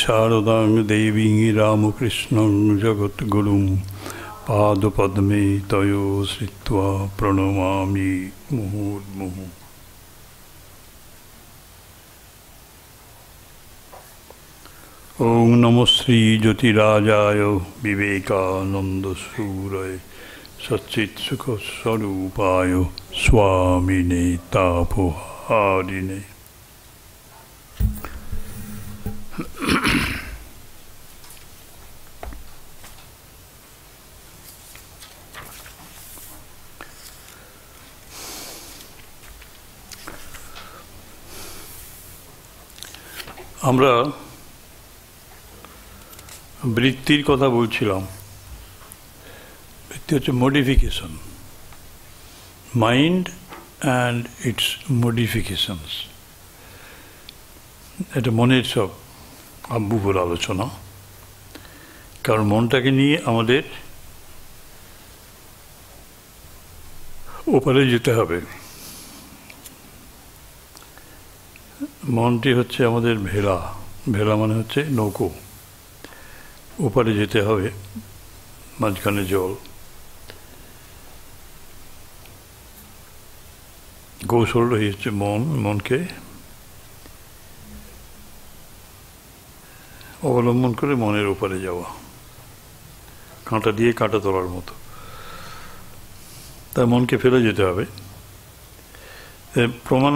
শারদাং দেবী রামকৃষ্ণং জগদ্গুরুং পাদপদ্মে তয়ো শ্রিত্বা প্রণমামি মুহুর্মুহু। ওং নমো শ্রী জ্যোতিরাজায় বিবেকানন্দসূরয়ে সচ্চিৎসুখস্বরূপায় স্বামিনে তাপহারিণে। আমরা বৃত্তির কথা বলছিলাম। বৃত্তি হচ্ছে modification, mind and it's modifications. এটা মনের সব আব্বুপুর আলোচনা, কারণ মনটাকে নিয়ে আমাদের ওপারে যেতে হবে। মনটি হচ্ছে আমাদের ভেলা, ভেলা মানে হচ্ছে নৌকো, ওপারে যেতে হবে, মাঝখানে জল। কৌশল হচ্ছে মনকে অবলম্বন করে মনের ওপারে যাওয়া, কাঁটা দিয়ে কাঁটা তোলার মতো। তাই মনকে ফেলে যেতে হবে। প্রমাণ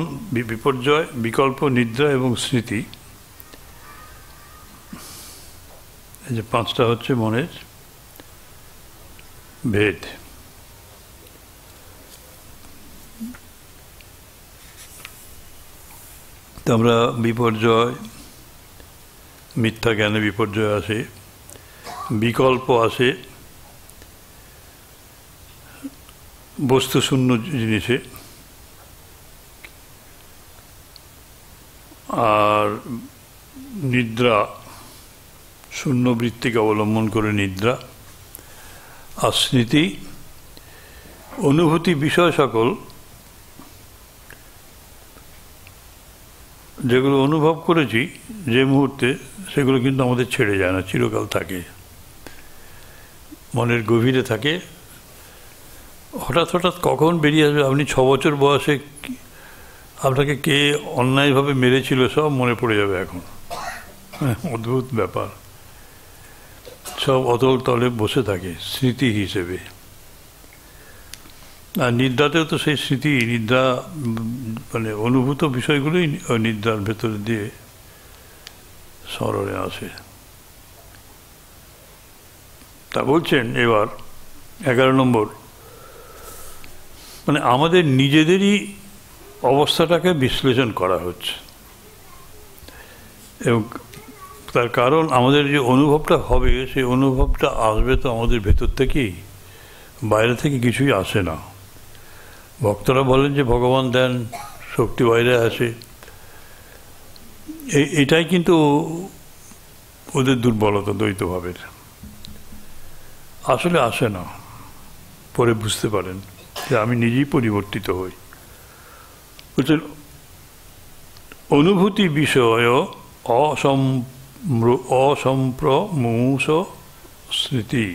বিপর্যয়, বিকল্প, নিদ্রা এবং স্মৃতি, এই যে পাঁচটা হচ্ছে মনের ভেদ। তো আমরা বিপর্যয়, মিথ্যা জ্ঞানে বিপর্যয় আসে, বিকল্প আসে বস্তুশূন্য জিনিসে, আর নিদ্রা শূন্য বৃত্তিকে অবলম্বন করে নিদ্রা, আর স্মৃতি অনুভূতি বিষয় সকল যেগুলো অনুভব করেছি যে মুহূর্তে, সেগুলো কিন্তু আমাদের ছেড়ে যায় না, চিরকাল থাকে, মনের গভীরে থাকে। হঠাৎ হঠাৎ কখন বেরিয়ে আসবে, আপনি 6 বছর বয়সে আপনাকে কে অন্যায়ভাবে মেরেছিল সব মনে পড়ে যাবে এখন। অদ্ভুত ব্যাপার, সব অতল তলে বসে থাকে স্মৃতি হিসেবে। আর নিদ্রাতেও তো সেই স্মৃতি, নিদ্রা মানে অনুভূত বিষয়গুলোই নিদ্রার ভেতরে দিয়ে স্মরণে আসে। তা বলছেন এবার 11 নম্বর, মানে আমাদের নিজেদেরই অবস্থাটাকে বিশ্লেষণ করা হচ্ছে, এবং তার কারণ আমাদের যে অনুভবটা হবে, সেই অনুভবটা আসবে তো আমাদের ভেতর থেকেই, বাইরে থেকে কিছুই আসে না। ভক্তরা বলেন যে ভগবান দেন, শক্তি বাইরে আসে, এটাই কিন্তু ওদের দুর্বলতা দ্বৈতভাবের। আসলে আসে না, পরে বুঝতে পারেন যে আমি নিজেই পরিবর্তিত হই। বলছেন অনুভূতি বিষয় অসম্প্রমূষ স্মৃতি।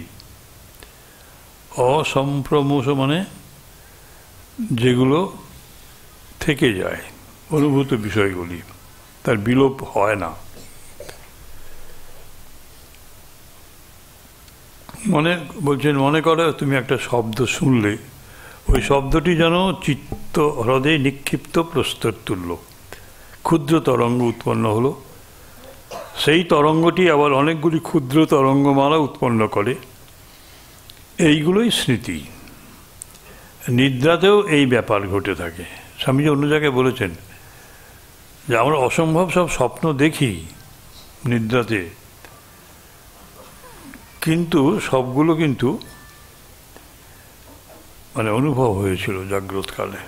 অসম্প্রমূষ মানে যেগুলো থেকে যায়, অনুভূত বিষয়গুলি, তার বিলোপ হয় না। মনে করো তুমি একটা শব্দ শুনলে, ওই শব্দটি যেন চিত্ত হ্রদে নিক্ষিপ্ত প্রস্তর তুল্য, ক্ষুদ্র তরঙ্গ উৎপন্ন হলো। সেই তরঙ্গটি আবার অনেকগুলি ক্ষুদ্র তরঙ্গমালা উৎপন্ন করে, এইগুলোই স্মৃতি। নিদ্রাতেও এই ব্যাপার ঘটে থাকে। স্বামীজি অন্য জায়গায় বলেছেন যে আমরা অসম্ভব সব স্বপ্ন দেখি নিদ্রাতে, কিন্তু সবগুলো কিন্তু মানে অনুভব হয়েছিল জাগ্রতকালে।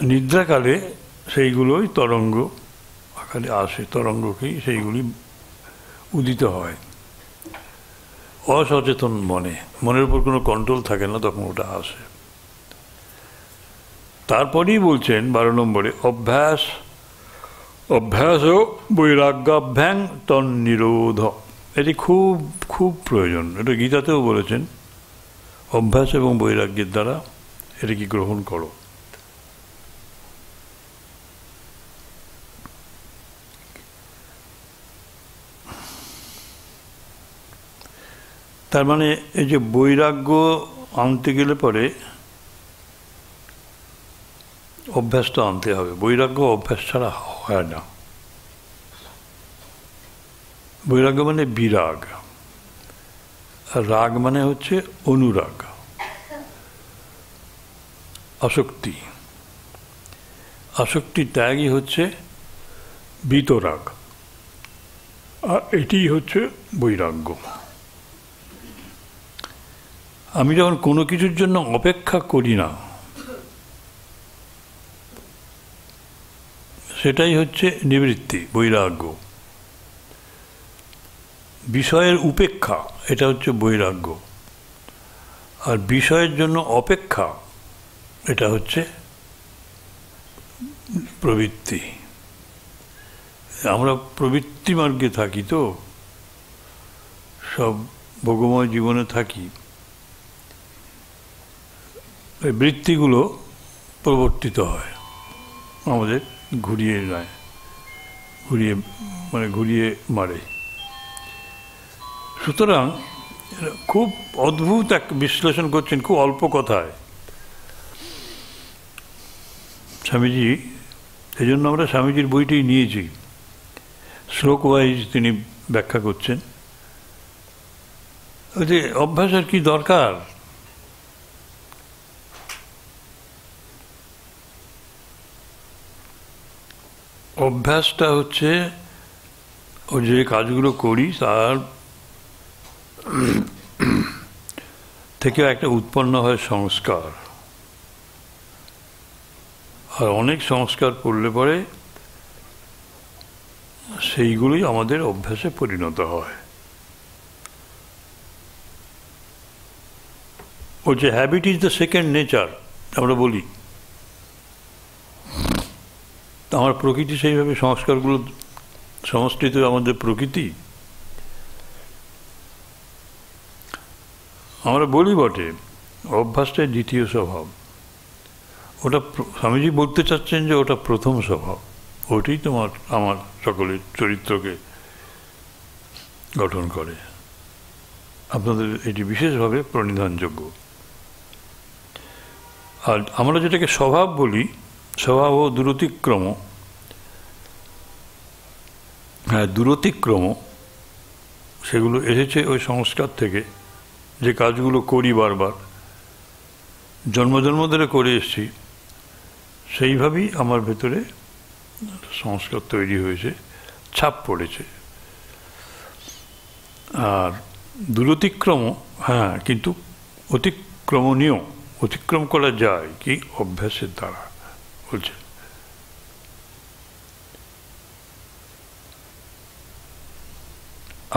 নিদ্রাকালে সেইগুলোই তরঙ্গ আকারে আসে, তরঙ্গকেই সেইগুলি উদিত হয়। অসচেতন মনের উপর কোনো কন্ট্রোল থাকে না, তখন ওটা আসে। তারপরেই বলছেন 12 নম্বরে, অভ্যাস অভ্যাস ও বৈরাগ্যাভ্যাং তন্নিরোধ, এটি খুব খুব প্রয়োজন। এটা গীতাতেও বলেছেন, অভ্যাস এবং বৈরাগ্যের দ্বারা এটাকে গ্রহণ করো। তার মানে এই যে বৈরাগ্য আনতে গেলে পরে অভ্যাসটা আনতে হবে। বৈরাগ্য অভ্যাস ছাড়া হয় না। বৈরাগ্য মানে বিরাগ, আর রাগ মানে হচ্ছে অনুরাগ, আসক্তি। আসক্তি ত্যাগই হচ্ছে বিতরাগ, আর এটি হচ্ছে বৈরাগ্য। আমি যখন কোনো কিছুর জন্য অপেক্ষা করি না, সেটাই হচ্ছে নিবৃত্তি, বৈরাগ্য। বিষয়ের উপেক্ষা, এটা হচ্ছে বৈরাগ্য। আর বিষয়ের জন্য অপেক্ষা, এটা হচ্ছে প্রবৃত্তি। আমরা প্রবৃত্তি মার্গে থাকি, তো সব ভোগময় জীবনে থাকি। এই বৃত্তিগুলো প্রবর্তিত হয় আমাদের, ঘুরিয়ে নেয়, ঘুরিয়ে মারে। সুতরাং খুব অদ্ভুত এক বিশ্লেষণ করছেন খুব অল্প কথায় স্বামীজি। এই জন্য আমরা স্বামীজির বইটি নিয়েছি, শ্লোক ওয়াইজ তিনি ব্যাখ্যা করছেন। ওই যে অভ্যাসের কি দরকার, অভ্যাসটা হচ্ছে ও যে কাজগুলো করি তার থেকে একটা উৎপন্ন হয় সংস্কার। আর অনেক সংস্কার পড়লে পরে সেইগুলোই আমাদের অভ্যাসে পরিণত হয়। ও যে habit is the second nature আমরা বলি, আমার প্রকৃতি সেইভাবে, সংস্কারগুলো সমষ্টিত আমাদের প্রকৃতি। আমরা বলি বটে অভ্যাসটাই দ্বিতীয় স্বভাব। ওটা স্বামীজি বলতে চাচ্ছেন যে ওটা প্রথম স্বভাব, ওটাই তোমার আমার সকলের চরিত্রকে গঠন করে। আপনাদের এটি বিশেষভাবে প্রণিধানযোগ্য। আর আমরা যেটাকে স্বভাব বলি, স্বভাব ও দূরতিক্রম, হ্যাঁ দূরতিক্রম, সেগুলো এসেছে ওই সংস্কার থেকে। যে কাজগুলো করি বারবার, জন্ম ধরে করে এসেছি, সেইভাবেই আমার ভেতরে সংস্কার তৈরি হয়েছে, ছাপ পড়েছে। আর দূরতিক্রম, হ্যাঁ, কিন্তু অতিক্রমণীয়, অতিক্রম করা যায় কি অভ্যাসের দ্বারা বলছে।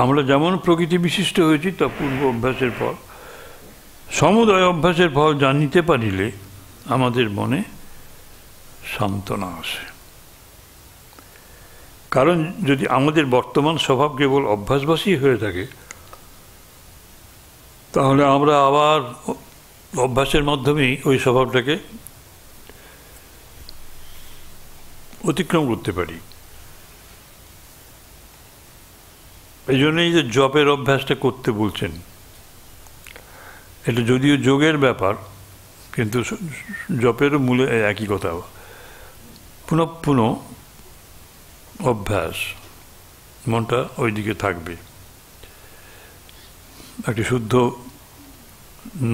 আমরা যেমন প্রকৃতি বিশিষ্ট হয়েছি তা পূর্ব অভ্যাসের ফল। সমুদয় অভ্যাসের ফল জানিতে পারিলে আমাদের মনে সান্ত্বনা আসে। কারণ যদি আমাদের বর্তমান স্বভাব কেবল অভ্যাসবাসী হয়ে থাকে, তাহলে আমরা আবার অভ্যাসের মাধ্যমেই ওই স্বভাবটাকে অতিক্রম করতে পারি। এই জন্যই যে জপের অভ্যাসটা করতে বলছেন, এটা যদিও যোগের ব্যাপার, কিন্তু জপেরও মূলে একই কথা, পুনঃ পুনঃ অভ্যাস, মনটা ওই দিকে থাকবে, একটি শুদ্ধ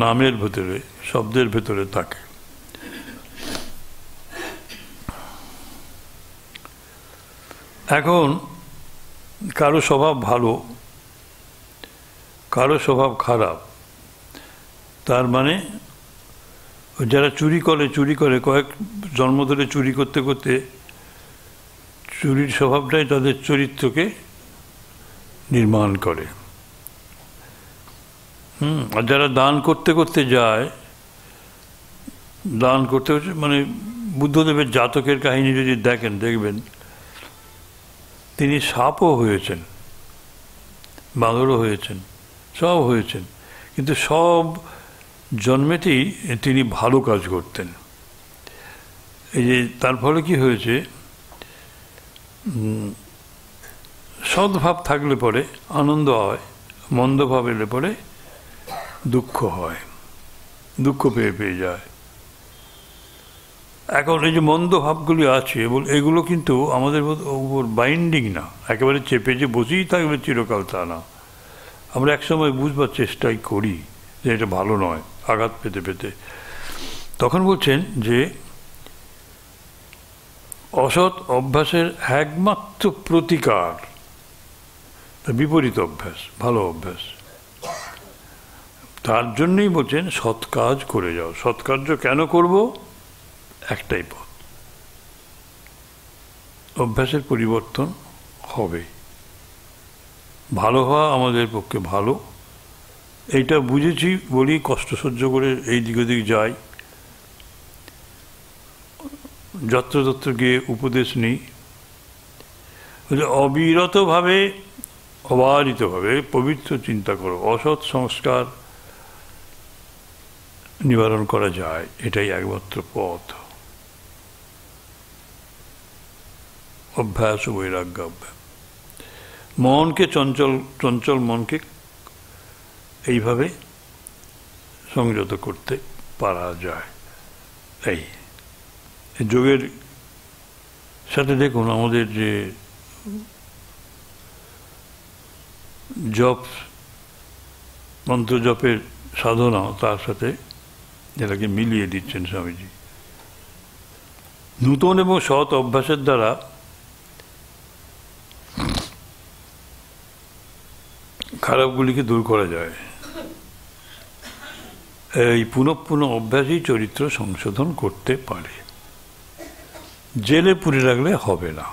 নামের ভেতরে, শব্দের ভেতরে থাকে। এখন কারো স্বভাব ভালো, কারো স্বভাব খারাপ, তার মানে যারা চুরি করে কয়েক জন্ম ধরে চুরি করতে করতে চুরির স্বভাবটাই তাদের চরিত্রকে নির্মাণ করে। আর যারা দান করতে করতে যায়, দান করতে মানে বুদ্ধদেবের জাতকের কাহিনী যদি দেখবেন তিনি সাপও হয়েছেন, বাঁদরও হয়েছেন, সব হয়েছেন, কিন্তু সব জন্মেতেই তিনি ভালো কাজ করতেন। এই যে তার ফলে কি হয়েছে, সদ্ভাব থাকলে পরে আনন্দ হয়, মন্দ ভাব এলে পরে দুঃখ হয়, দুঃখ পেয়ে পেয়ে যায়। এখন এই যে মন্দ ভাবগুলি আছে এগুলো কিন্তু আমাদের উপর বাইন্ডিং না, একেবারে চেপে যে বসেই থাকবে চিরকাল তা না। আমরা একসময় বুঝবার চেষ্টাই করি যে এটা ভালো নয়, আঘাত পেতে পেতে। তখন বলছেন যে অসৎ অভ্যাসের একমাত্র প্রতিকার বিপরীত অভ্যাস, ভালো অভ্যাস। তার জন্যই বলছেন সৎ কাজ করে যাও। সৎকার্য কেন করব? একটাই পথ, অভ্যাসের পরিবর্তন হবে, ভালো হওয়া আমাদের পক্ষে ভালো। এইটা বুঝেছি বলি কষ্ট সহ্য করে এই দিক ওদিক যাই, যত্রতত্র গিয়ে উপদেশ নিই। অবিরতভাবে অবারিতভাবে পবিত্র চিন্তা করো, অসৎ সংস্কার নিবারণ করা যায়, এটাই একমাত্র পথ। অভ্যাস ও বৈরাগ্য অভ্যাস, মনকে চঞ্চল মনকে এইভাবে সংযত করতে পারা যায়। এই যোগের সাথে দেখুন আমাদের যে জপ, মন্ত্র জপের সাধনা, তার সাথে এটাকে মিলিয়ে দিচ্ছেন স্বামীজি। নূতন এবং সৎ অভ্যাসের দ্বারা খারাপগুলিকে দূর করা যায়। এই পুনঃ অভ্যাসই চরিত্র সংশোধন করতে পারে, জেলে পুরে রাখলে হবে না।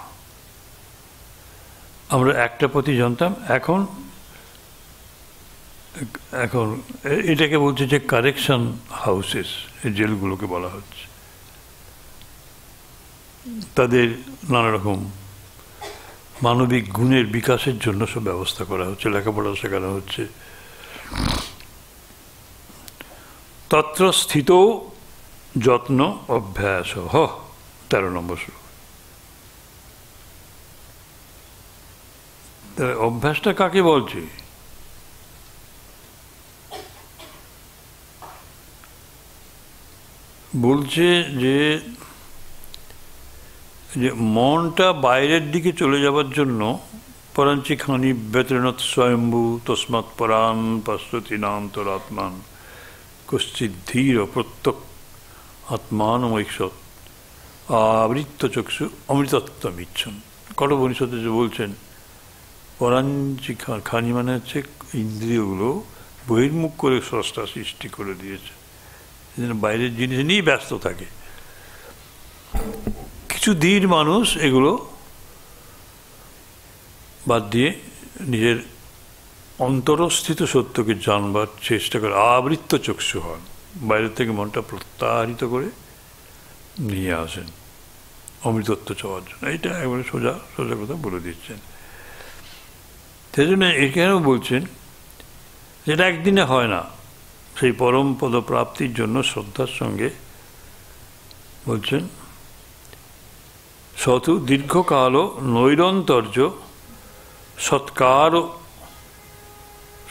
আমরা একটা পথই জানতাম, এখন এটাকে বলছে যে কারেকশন হাউসেস, এই জেলগুলোকে বলা হচ্ছে। তাদের নানা রকম মানবিক গুণের বিকাশের জন্য সব ব্যবস্থা করা হচ্ছে, লেখাপড়া শেখানো হচ্ছে। তত্র স্থিত যত্ন অভ্যাস 13 নম্বর শ্লোক। অভ্যাসটা কাকে বলছে? বলছে যে মনটা বাইরের দিকে চলে যাবার জন্য পরাঞ্চি খানি বেতনত স্বয়ম্ভু তস্মাৎ পরাণ পশ্যতি নান্তরাত্মান কশ্চিৎ ধীর প্রত্যক আত্মানমৈক্ষত আবৃত্ত চক্ষু অমৃতত্বম ইচ্ছন। কঠোপনিষদে যে বলছেন পরাঞ্চি খানি মানে হচ্ছে ইন্দ্রিয়গুলো বহির্মুখ করে স্রষ্টা সৃষ্টি করে দিয়েছে, বাইরের জিনিস নিয়েই ব্যস্ত থাকে। কিছু ধীর মানুষ এগুলো বাদ দিয়ে নিজের অন্তরস্থিত সত্যকে জানবার চেষ্টা করে আবৃত্ত চক্ষু হন, বাইরের থেকে মনটা প্রত্যাহৃত করে নিয়ে আসেন অমৃতত্ব চাওয়ার জন্য। এইটা একবারে সোজা সোজা কথা বলে দিচ্ছেন। সেই জন্য এখানেও বলছেন যেটা একদিনে হয় না, সেই পরম পদ প্রাপ্তির জন্য শ্রদ্ধার সঙ্গে বলছেন শতু দীর্ঘকাল নৈরন্তর্য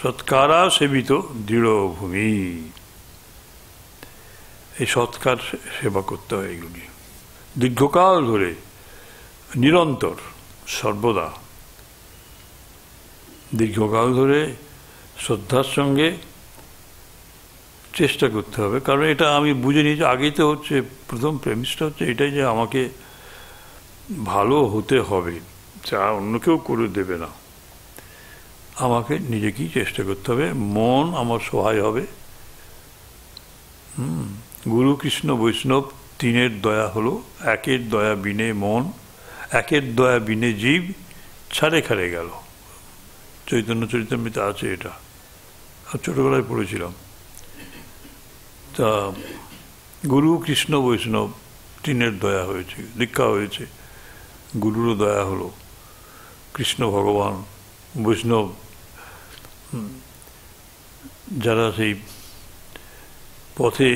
সৎকারা সেবিত দৃঢ়ভূমি। এই সৎকার সেবা করতে হয়, এগুলি দীর্ঘকাল ধরে, নিরন্তর, সর্বদা দীর্ঘকাল ধরে শ্রদ্ধার সঙ্গে চেষ্টা করতে হবে। কারণ এটা আমি বুঝে নিয়েছি আগেই তো হচ্ছে, প্রথম প্রেমিসটা হচ্ছে এটাই যে আমাকে ভালো হতে হবে, যা অন্য কেউ করে দেবে না, আমাকে নিজেকেই চেষ্টা করতে হবে। মন আমার সহায় হবে। গুরু কৃষ্ণ বৈষ্ণব তিনের দয়া হলো, একের দয়া বিনে মন, একের দয়া বিনে জীব ছাড়ে খারে গেল। চৈতন্য চরিতামৃতে আছে এটা, আর ছোটবেলায় পড়েছিলাম। তা গুরু কৃষ্ণ বৈষ্ণব তিনের দয়া হয়েছে, দীক্ষা হয়েছে, গুরুরও দয়া হলো, কৃষ্ণ ভগবান, বৈষ্ণব, যারা সেই পথে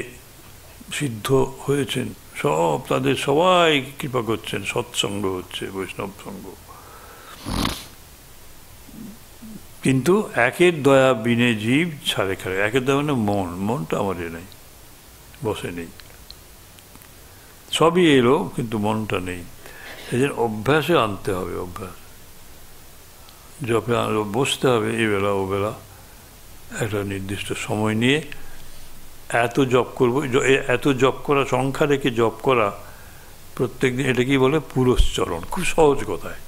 সিদ্ধ হয়েছেন সব, তাদের সবাই কৃপা করছেন, সৎসঙ্গ হচ্ছে, বৈষ্ণব সঙ্গ। কিন্তু একের দয়া বিনে জীব ছাড়ে খাড়ে। একের দয়া মানে মনটা আমাদের নেই, বসে নেই, সবই এলো কিন্তু মনটা নেই। সেই জন্য অভ্যাসে আনতে হবে, অভ্যাস জপে বসতে হবে, এ বেলা ও বেলা একটা নির্দিষ্ট সময় নিয়ে এত জপ করবো। এত জপ করা, সংখ্যা রেখে জপ করা প্রত্যেক দিন, এটা কি বলে পুরস্চরণ। খুব সহজ কথায়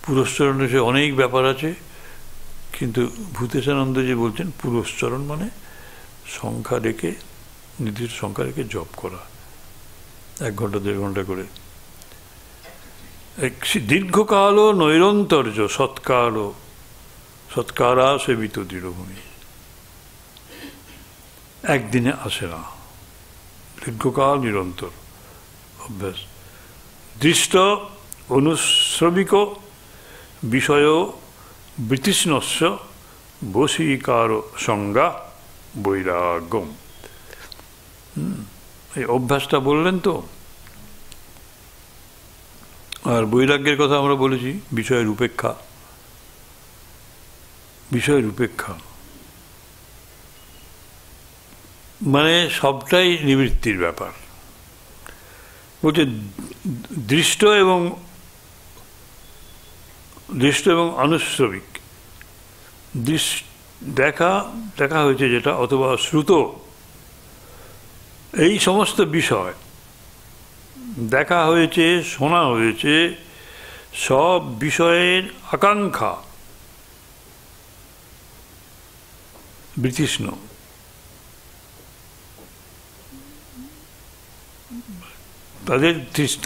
পুরস্চরণে সে অনেক ব্যাপার আছে, কিন্তু ভূতেশানন্দজি বলছেন পুরস্চরণ মানে সংখ্যা রেখে, নির্দিষ্ট সংখ্যা রেখে জপ করা, 1 ঘন্টা 1.5 ঘন্টা করে। দীর্ঘকাল নৈরন্তর্য সৎকারা সেবিত দৃঢ়ভূমি। একদিনে আসে না, দীর্ঘকাল নিরন্তর অভ্যাস। দৃষ্ট অনুশ্রবিক বিষয় বৃতৃষ্ণস্য বশীকার সংজ্ঞা বৈরাগ্যম। এই অভ্যাসটা বললেন তো। আর বৈরাগ্যের কথা আমরা বলেছি, বিষয়ের উপেক্ষা। বিষয়ের উপেক্ষা মানে সবটাই নিবৃত্তির ব্যাপার। বলছে দৃষ্ট এবং আনুশ্রবিক, দেখা হয়েছে যেটা, অথবা শ্রুত, এই সমস্ত বিষয় দেখা হয়েছে, শোনা হয়েছে, সব বিষয়ের আকাঙ্ক্ষা বিতৃষ্ণ।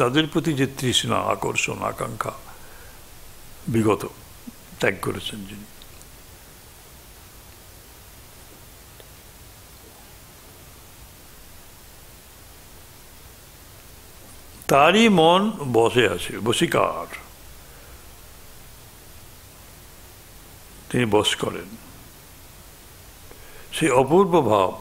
তাদের প্রতি যে তৃষ্ণা, আকর্ষণ, আকাঙ্ক্ষা বিগত ত্যাগ করেছেন যিনি। তারই মন বসে আছে, বশীকার, তিনি বশ করেন। সেই অপূর্ব ভাব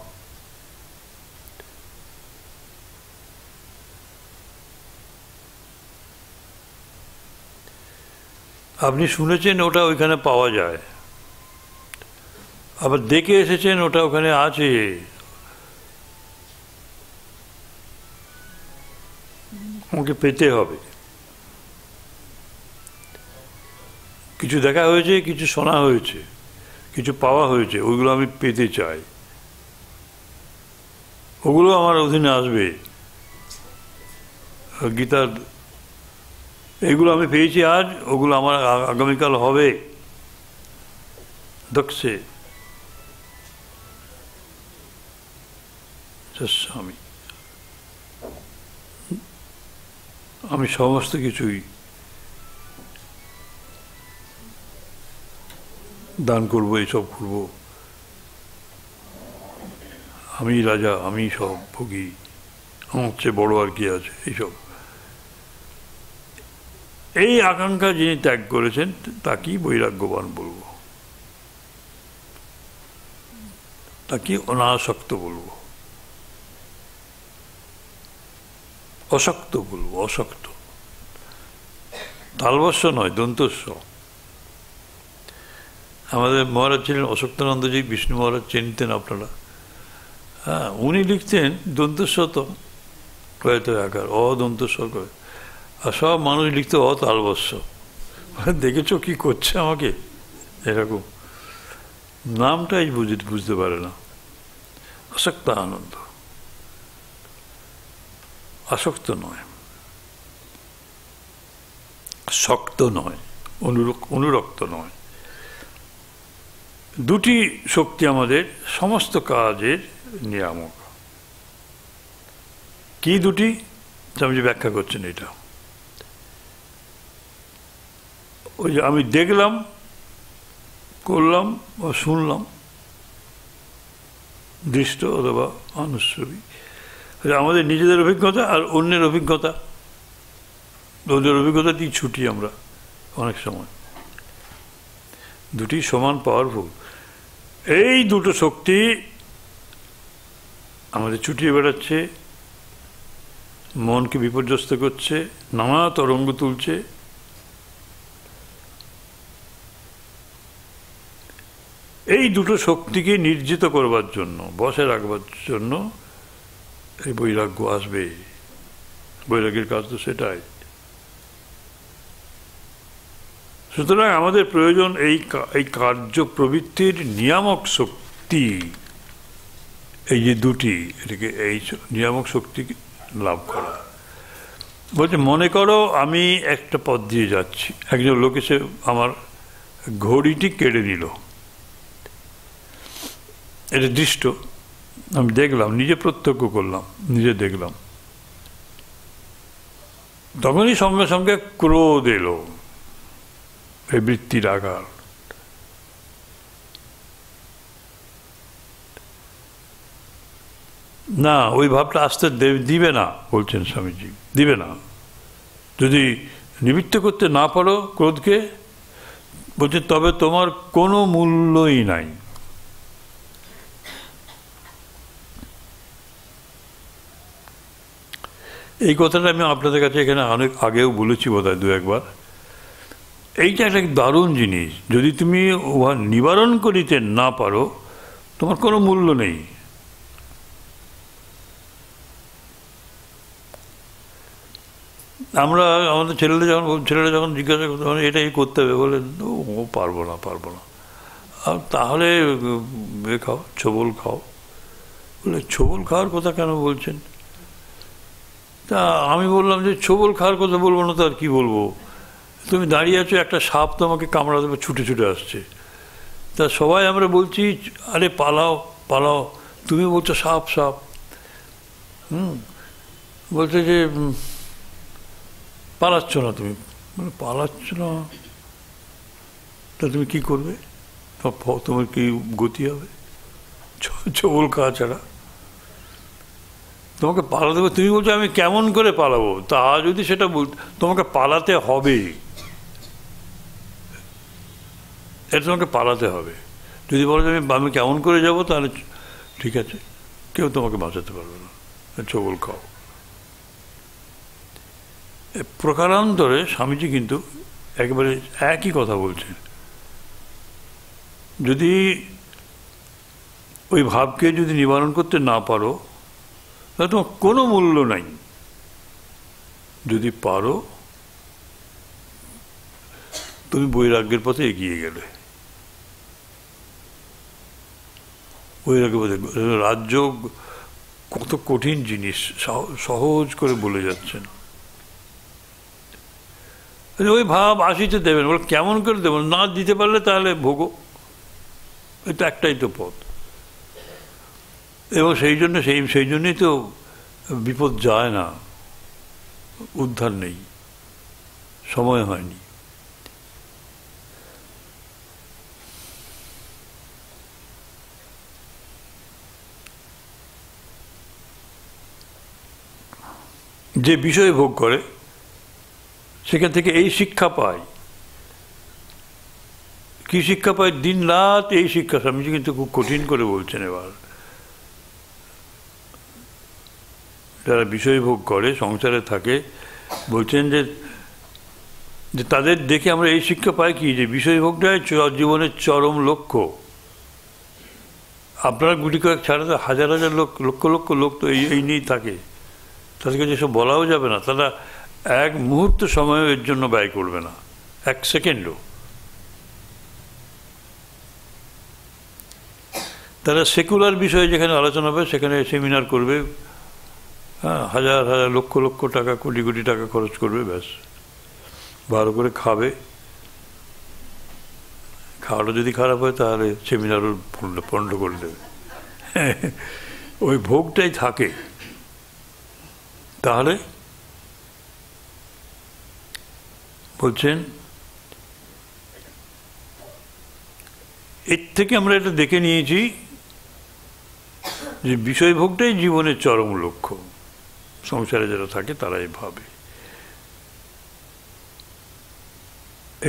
আপনি শুনেছেন ওটা ওইখানে পাওয়া যায়, আবার দেখে এসেছেন ওটা ওখানে আছে, আমাকে পেতে হবে। কিছু দেখা হয়েছে, কিছু শোনা হয়েছে, কিছু পাওয়া হয়েছে, ওইগুলো আমি পেতে চাই, ওগুলো আমার অধীনে আসবে। গীতার এগুলো আমি পেয়েছি আজ, ওগুলো আমার আগামীকাল হবে। দক্ষে আমি সমস্ত কিছুই দান করবো, এইসব করবো, আমি রাজা, আমি সব ভোগী, আমার চেয়ে বড় আর কি আছে, এইসব। এই আকাঙ্ক্ষা যিনি ত্যাগ করেছেন তাকেই বৈরাগ্যবান বলবো, তাকে অনাসক্ত বলবো, অশক্ত বলবো, অশক্ত। তালবস্য নয়, দন্তস্ব। আমাদের মহারাজ ছিলেন অশক্তানন্দজি, বিষ্ণু মহারাজ চিনতেন আপনারা। হ্যাঁ, উনি লিখতেন দন্তস্বতম হয়তো আকার, অদন্তস্ব করে, আর সব মানুষ লিখতে অতালবস্য। দেখেছো কি করছে আমাকে, এরকম নামটাই বুঝতে পারে না। আসক্ত আনন্দ, আসক্ত নয়, শক্ত নয়, অনুরক্ত নয়। দুটি শক্তি আমাদের সমস্ত কাজের নিয়ামক। কি দুটি? স্বামীজি ব্যাখ্যা করছেন এটা। ওই যে আমি দেখলাম, করলাম বা শুনলাম, দৃষ্ট অথবা আনুশ্রবী, আমাদের নিজেদের অভিজ্ঞতা আর অন্যের অভিজ্ঞতা। ওদের অভিজ্ঞতাতেই ছুটি আমরা, অনেক সময় দুটি সমান পাওয়ারফুল। এই দুটো শক্তি আমাদের ছুটিয়ে বেড়াচ্ছে, মনকে বিপর্যস্ত করছে, নানা তরঙ্গ তুলছে। এই দুটো শক্তিকে নির্জিত করবার জন্য, বসে রাখবার জন্য এই বৈরাগ্য আসবে। বৈরাগ্যের কাজ তো সেটাই। সুতরাং আমাদের প্রয়োজন এই কার্য প্রবৃত্তির নিয়ামক শক্তি, এই যে দুটি, এটাকে এই নিয়ামক শক্তি লাভ করা। বলছে মনে করো আমি একটা পথ দিয়ে যাচ্ছি, একজন লোক এসে আমার ঘড়িটি কেড়ে নিল। এটা দৃষ্ট, আমি দেখলাম, নিজে প্রত্যক্ষ করলাম, নিজে দেখলাম। তখনই সঙ্গে সঙ্গে ক্রোধ এলো, এই বৃত্তির আকার। না, ওই ভাবটা আসতে দিবে না, বলছেন স্বামীজি, দিবে না। যদি নিবৃত্ত করতে না পারো ক্রোধকে, বলছে তবে তোমার কোনো মূল্যই নাই। এই কথাটা আমি আপনাদের কাছে এখানে অনেক আগেও বলেছি বোধহয় দু একবার। এইটা একটা দারুণ জিনিস। যদি তুমি উহা নিবারণ করিতে না পারো, তোমার কোনো মূল্য নেই। আমরা আমাদের ছেলেরা যখন জিজ্ঞাসা করতে এটাই করতে হবে, বলে ও পারবো না। তাহলে খাও, ছোবল খাও। বলে ছোবল খাওয়ার কথা কেন বলছেন? তা আমি বললাম যে ছোবল খাওয়ার কথা বলবো না তো আর কি বলবো? তুমি দাঁড়িয়ে আছো, একটা সাপ তোমাকে কামড়া দেবে, ছুটে ছুটে আসছে। তা সবাই আমরা বলছি আরে পালাও পালাও, তুমি বলছো সাপ সাপ। বলছে যে পালাচ্ছ না তুমি। পালাচ্ছ না, তা তুমি কি করবে? তোমার কি গতি হবে? ছোবল খাওয়া ছাড়া তোমাকে পালাতে হবে। তুমি বলছো আমি কেমন করে পালাবো? তা যদি সেটা তোমাকে পালাতে হবে, এটা তোমাকে পালাতে হবে। যদি বলো যে আমি কেমন করে যাব, তাহলে ঠিক আছে, কেউ তোমাকে বাঁচাতে পারবে না, ছোবল খাও। প্রকারান্তরে স্বামীজি কিন্তু একেবারে একই কথা বলছেন। যদি ওই ভাবকে যদি নিবারণ করতে না পারো, তাহলে তোমার কোনো মূল্য নাই। যদি পারো, তুমি বৈরাগ্যের পথে এগিয়ে গেলে। বৈরাগ্য পথে রাজ্য কত কঠিন জিনিস সহজ করে বলে যাচ্ছেন। ওই ভাব আসিতে দেবেন, বলে কেমন করে দেবেন? না দিতে পারলে তাহলে ভোগো, এটা একটাই তো পথ। এবং সেই জন্যই তো বিপদ যায় না, উদ্ধার নেই, সময় হয়নি। যে বিষয় ভোগ করে সেখান থেকে এই শিক্ষা পায়। কি শিক্ষা পায়? দিন রাত এই শিক্ষা। স্বামীজি কিন্তু খুব কঠিন করে বলছেন। এবার যারা বিষয় ভোগ করে, সংসারে থাকে, বলছেন যে তাদের দেখে আমরা এই শিক্ষা পাই কি, যে বিষয় ভোগটাই জীবনের চরম লক্ষ্য। আপনারা গুটি কয়েক ছাড়া তো হাজার হাজার লোক, লক্ষ লক্ষ লোক তো এই নিয়েই থাকে। তাদেরকে যেসব বলাও যাবে না, তারা এক মুহূর্ত সময় এর জন্য ব্যয় করবে না, এক সেকেন্ডও। তারা সেকুলার বিষয়ে যেখানে আলোচনা হবে সেখানে সেমিনার করবে, হ্যাঁ, হাজার হাজার লক্ষ লক্ষ টাকা, কোটি কোটি টাকা খরচ করবে, ব্যাস ভালো করে খাবে। খাওয়াটা যদি খারাপ হয় তাহলে সেমিনারও পণ্ড করে দেবে। ওই ভোগটাই থাকে। তাহলে বলছেন এর থেকে আমরা এটা দেখে নিয়েছি যে বিষয়ভোগটাই জীবনের চরম লক্ষ্য। সংসারে যারা থাকে তারাই ভাবে।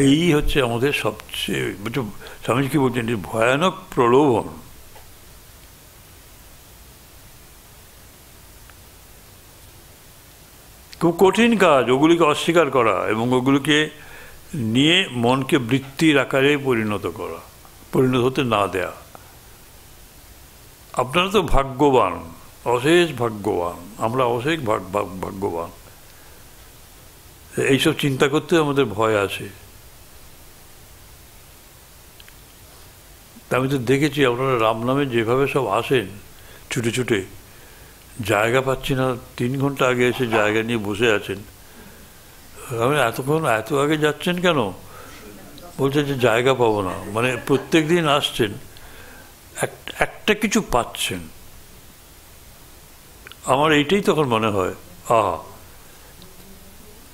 এই হচ্ছে আমাদের সবচেয়ে, স্বামীজি কি বলছেন, ভয়ানক প্রলোভন। খুব কঠিন কাজ ওগুলিকে অস্বীকার করা এবং ওগুলিকে নিয়ে মনকে বৃত্তির আকারে পরিণত হতে না দেয়া। আপনারা তো ভাগ্যবান, অশেষ ভাগ্যবান, আমরা অশেষ ভাগ্যবান। এইসব চিন্তা করতে আমাদের ভয় আছে। আমি তো দেখেছি আপনারা রাম নামে যেভাবে সব আসেন ছুটে ছুটে, জায়গা পাচ্ছি না, 3 ঘন্টা আগে এসে জায়গা নিয়ে বসে আছেন। আমি এত আগে যাচ্ছেন কেন? বলছে যে জায়গা পাবো না। মানে প্রত্যেক দিন আসছেন, একটা কিছু পাচ্ছেন। আমার এইটাই তখন মনে হয়,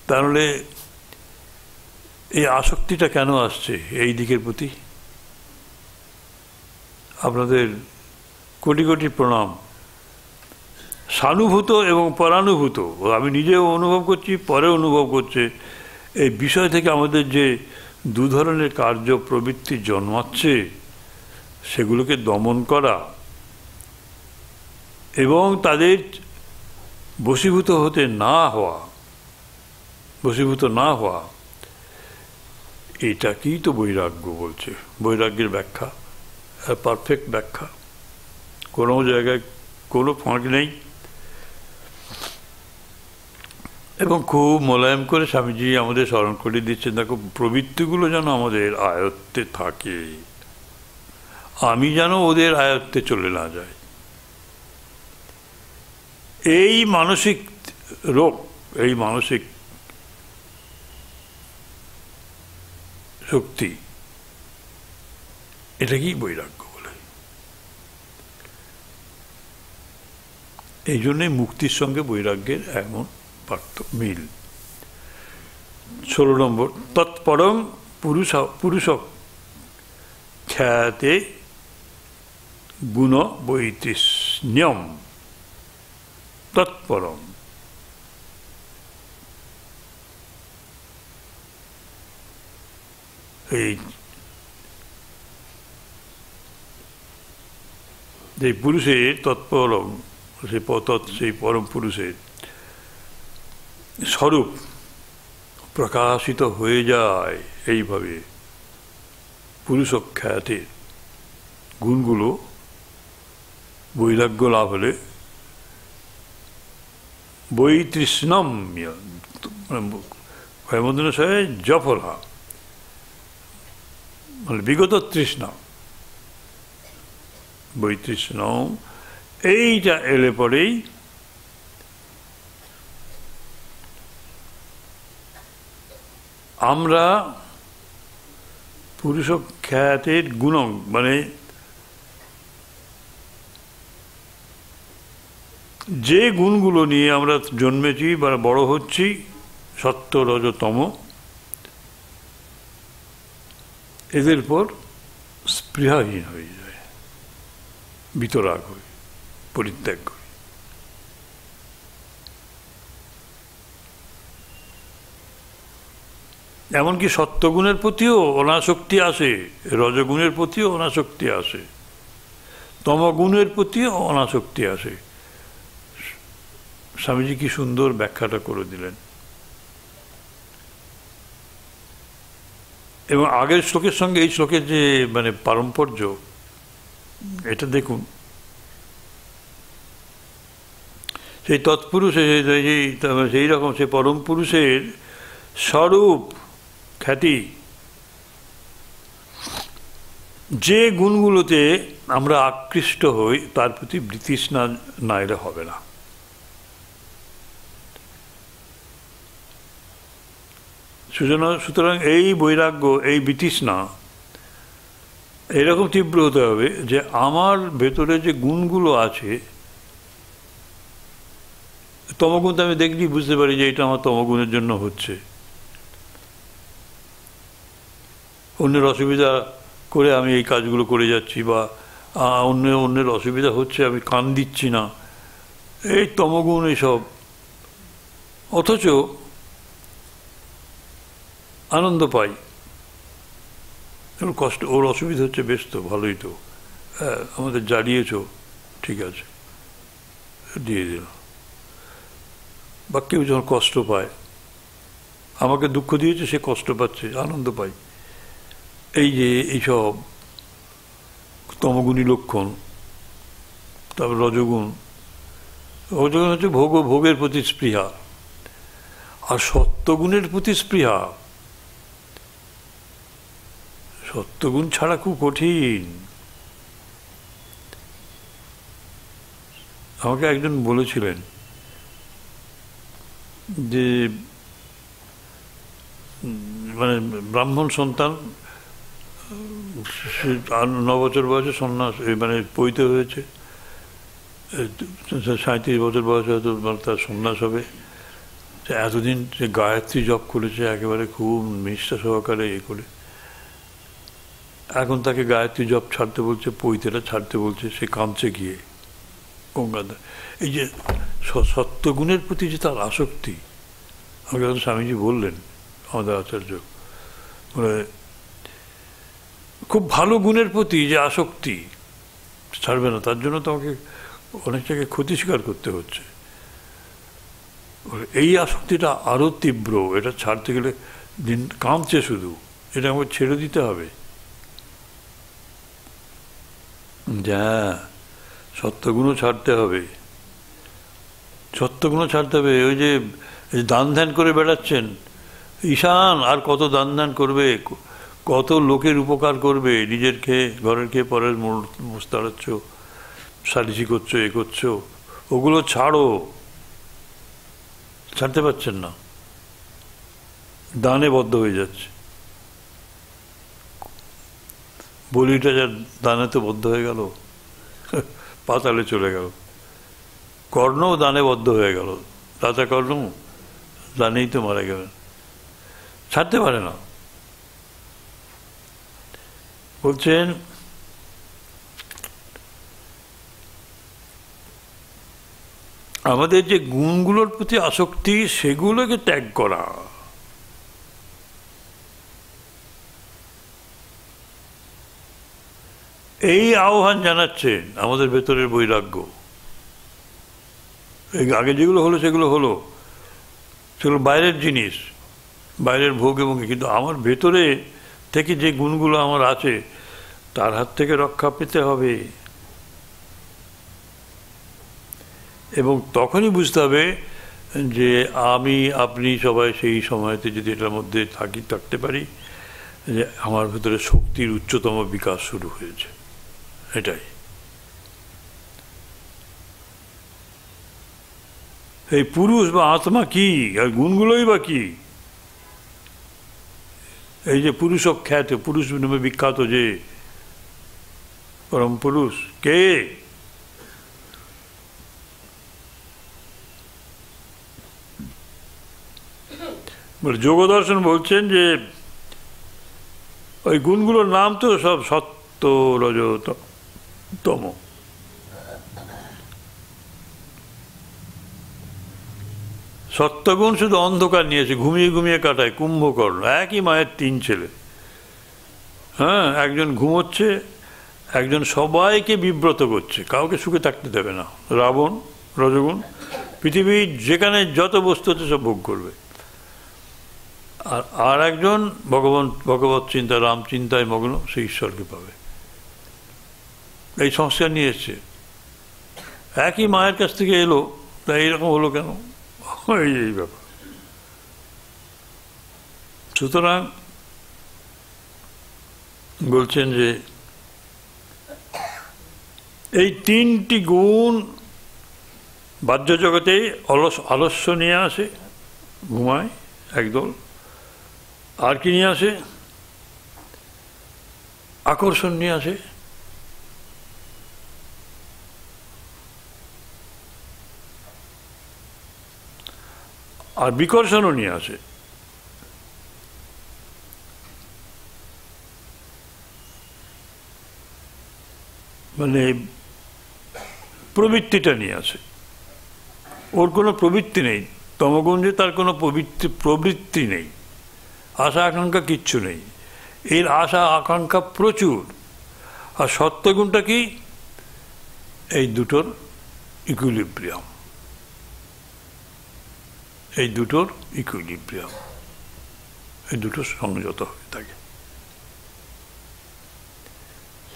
তাহলে এই আসক্তিটা কেন আসছে এই দিকের প্রতি? আপনাদের কোটি কোটি প্রণাম। সানুভূত এবং পরানুভূত, আমি নিজেও অনুভব করছি, পরে অনুভব করছে, এই বিষয় থেকে আমাদের যে 2 ধরনের কার্য প্রবৃত্তি জন্মাচ্ছে, সেগুলোকে দমন করা এবং তাদের বশীভূত না হওয়া, এটাকেই তো বৈরাগ্য বলছে। বৈরাগ্যের ব্যাখ্যা, পারফেক্ট ব্যাখ্যা, কোনো জায়গায় কোনো ফাঁক নেই। এবং খুব মোলায়েম করে স্বামীজি আমাদের স্মরণ করে দিচ্ছেন, দেখো প্রবৃত্তিগুলো যেন আমাদের আয়ত্তে থাকে, আমি যেন ওদের আয়ত্তে চলে না যাই। এই মানসিক রোগ, এই মানসিক শক্তি, এটাকেই বৈরাগ্য বলে। এই জন্যে মুক্তির সঙ্গে বৈরাগ্যের এমন মিল। 16 নম্বর, তৎপরং পুরুষ খ্যাতে গুণ বৈতৃষ্ণ্যম। তৎপরং, এই যে পুরুষের তৎপরং, সেই পরম পুরুষের স্বরূপ প্রকাশিত হয়ে যায় এইভাবে। পুরুষখ্যাতের গুণগুলো বৈরাগ্য লাভ হলে বৈতৃষ্ণম্য, হেমন্তনশয়ে জফলা, মানে বিগত তৃষ্ণা, বৈতৃষ্ণ, এইটা এলে পরেই আমরা পুরুষখ্যাতের গুণ, মানে যে গুণগুলো নিয়ে আমরা জন্মেছি বা বড় হচ্ছি, সত্য রজ তম, এদের পর স্পৃহাহীন হয়ে যায়, বিতরাগ হয়ে, পরিত্যাগ করে। এমনকি সত্যগুণের প্রতিও অনাসক্তি আসে, রজগুণের প্রতিও অনাসক্তি আসে, তমগুণের প্রতিও অনাসক্তি আসে। স্বামীজি কি সুন্দর ব্যাখ্যাটা করে দিলেন। এবং আগের শ্লোকের সঙ্গে এই শ্লোকের যে মানে পারম্পর্য, এটা দেখুন। সেই তৎপুরুষে সেই রকম সেই পরম পুরুষের স্বরূপ খ্যাতি, যে গুণগুলোতে আমরা আকৃষ্ট হই তার প্রতি বৃতৃষ্ণা না এলে হবে না। সুতরাং এই বৈরাগ্য, এই বৃতৃষ্ণা এরকম তীব্র হতে হবে যে আমার ভেতরে যে গুণগুলো আছে, তমগুণ তো আমি দেখলি বুঝতে পারি যে এটা আমার তমগুণের জন্য হচ্ছে। অন্যের অসুবিধা করে আমি এই কাজগুলো করে যাচ্ছি, বা অন্যের অসুবিধা হচ্ছে আমি কান দিচ্ছি না, এই তমগুণ এইসব। অথচ আনন্দ পাই, এবং কষ্ট, ওর অসুবিধা হচ্ছে, বেশ তো ভালোই তো, হ্যাঁ আমাদের জ্বালিয়েছ, ঠিক আছে দিয়ে দিল। বা কেউ যখন কষ্ট পায়, আমাকে দুঃখ দিয়েছে, সে কষ্ট পাচ্ছে, আনন্দ পায়। এই যে এইসব তমগুণী লক্ষণ। তারপর রজগুণ, রজগুণ হচ্ছে ভোগের প্রতি স্পৃহা, আর সত্যগুণের প্রতি স্পৃহা। সত্যগুণ ছাড়া খুব কঠিন। আমাকে একজন বলেছিলেন যে মানে ব্রাহ্মণ সন্তান, 9 বছর বয়সে সন্ন্যাস, মানে পৈতে হয়েছে, 37 বছর বয়সে হয়তো তার সন্ন্যাস হবে। এতদিন যে গায়ত্রী জপ করেছে একেবারে খুব নিষ্ঠা সহকারে করে, এখন তাকে গায়ত্রী জপ ছাড়তে বলছে, পৈতেটা ছাড়তে বলছে, সে কাঁদছে গিয়ে গঙ্গাধর। এই যে সত্যগুণের প্রতি যে তার আসক্তি, আমাকে এখন স্বামীজি বললেন, আমাদের আচার্য, মানে খুব ভালো গুণের প্রতি যে আসক্তি ছাড়বে না, তার জন্য তোমাকে অনেক জায়গায় ক্ষতি স্বীকার করতে হচ্ছে। এই আসক্তিটা আরো তীব্র, এটা ছাড়তে গেলে দিন কাঁদছে শুধু, এটা আমাকে ছেড়ে দিতে হবে। যা সত্যগুণও ছাড়তে হবে, সত্যগুণও ছাড়তে হবে। ওই যে দান ধ্যান করে বেড়াচ্ছেন, ঈশান আর কত দান ধ্যান করবে, কত লোকের উপকার করবে, নিজের খেয়ে ঘরের খেয়ে পরের মোস্তাড়াচ্ছ, সালিশি করছো, এ করছো, ওগুলো ছাড়ো। ছাড়তে পারছেন না, দানে বদ্ধ হয়ে যাচ্ছে। বলিটা যার দানে তো বদ্ধ হয়ে গেল, পাতালে চলে গেল। কর্ণও দানে বদ্ধ হয়ে গেল, রাজা কর্ণ দানেই তো মারা গেলেন, ছাড়তে পারে না। বলছেন আমাদের যে গুণগুলোর প্রতি আসক্তি, সেগুলোকে ত্যাগ করা। এই আহ্বান জানাচ্ছেন আমাদের ভেতরের বৈরাগ্য। আগে যেগুলো হলো সেগুলো হলো, সেগুলো বাইরের জিনিস, বাইরের ভোগ এবং, কিন্তু আমার ভেতরে থেকে যে গুণগুলো আমার আছে, তার হাত থেকে রক্ষা পেতে হবে। এবং তখনই বুঝতে হবে যে আমি, আপনি সবাই সেই সময়তে যদি এটার মধ্যে থাকতে পারি, যে আমার ভেতরে শক্তির উচ্চতম বিকাশ শুরু হয়েছে। এটাই এই পুরুষ বা আত্মা কি, আর গুণগুলোই বা কি? এই যে পুরুষ খ্যাত, পুরুষ নামে বিখ্যাত যে পরম পুরুষ কে? যোগদর্শন বলছেন যে ওই গুণগুলোর নাম তো সব সত্য, রজ, তম। সত্যগুণ শুধু অন্ধকার নিয়েছে, ঘুমিয়ে ঘুমিয়ে কাটায়। কুম্ভকর্ণ, একই মায়ের 3 ছেলে, হ্যাঁ, একজন ঘুমোচ্ছে, একজন সবাইকে বিব্রত করছে, কাউকে সুখে থাকতে দেবে না। রাবণ রজগুণ, পৃথিবীর যেখানে যত বস্তু আছে সব ভোগ করবে। আর একজন ভগবত চিন্তা, রাম চিন্তায় মগ্ন, সে ঈশ্বরকে পাবে। এই সংস্কার নিয়ে এসছে, একই মায়ের কাছ থেকে এলো, তাই এইরকম হলো কেন? এই ব্যাপার। সুতরাং বলছেন যে এই 3টি গুণ বাহ্য জগতে আলস্য নিয়ে আসে, ঘুমায় একদল। আর কি নিয়ে আসে? আকর্ষণ নিয়ে আসে। আর বিকর্ষণও নিয়ে আসে। মানে প্রবৃত্তিটা নিয়ে আসে, ওর কোনো প্রবৃত্তি নেই। তমগুণ যে তার কোনো প্রবৃত্তি নেই, আশা আকাঙ্ক্ষা কিচ্ছু নেই। এর আশা আকাঙ্ক্ষা প্রচুর। আর সত্যগুণটা কি? এই দুটোর ইকুইলিব্রিয়াম, এই দুটোর ইকুইলিব্রিয়াম, এই দুটো সংযত হয়ে থাকে।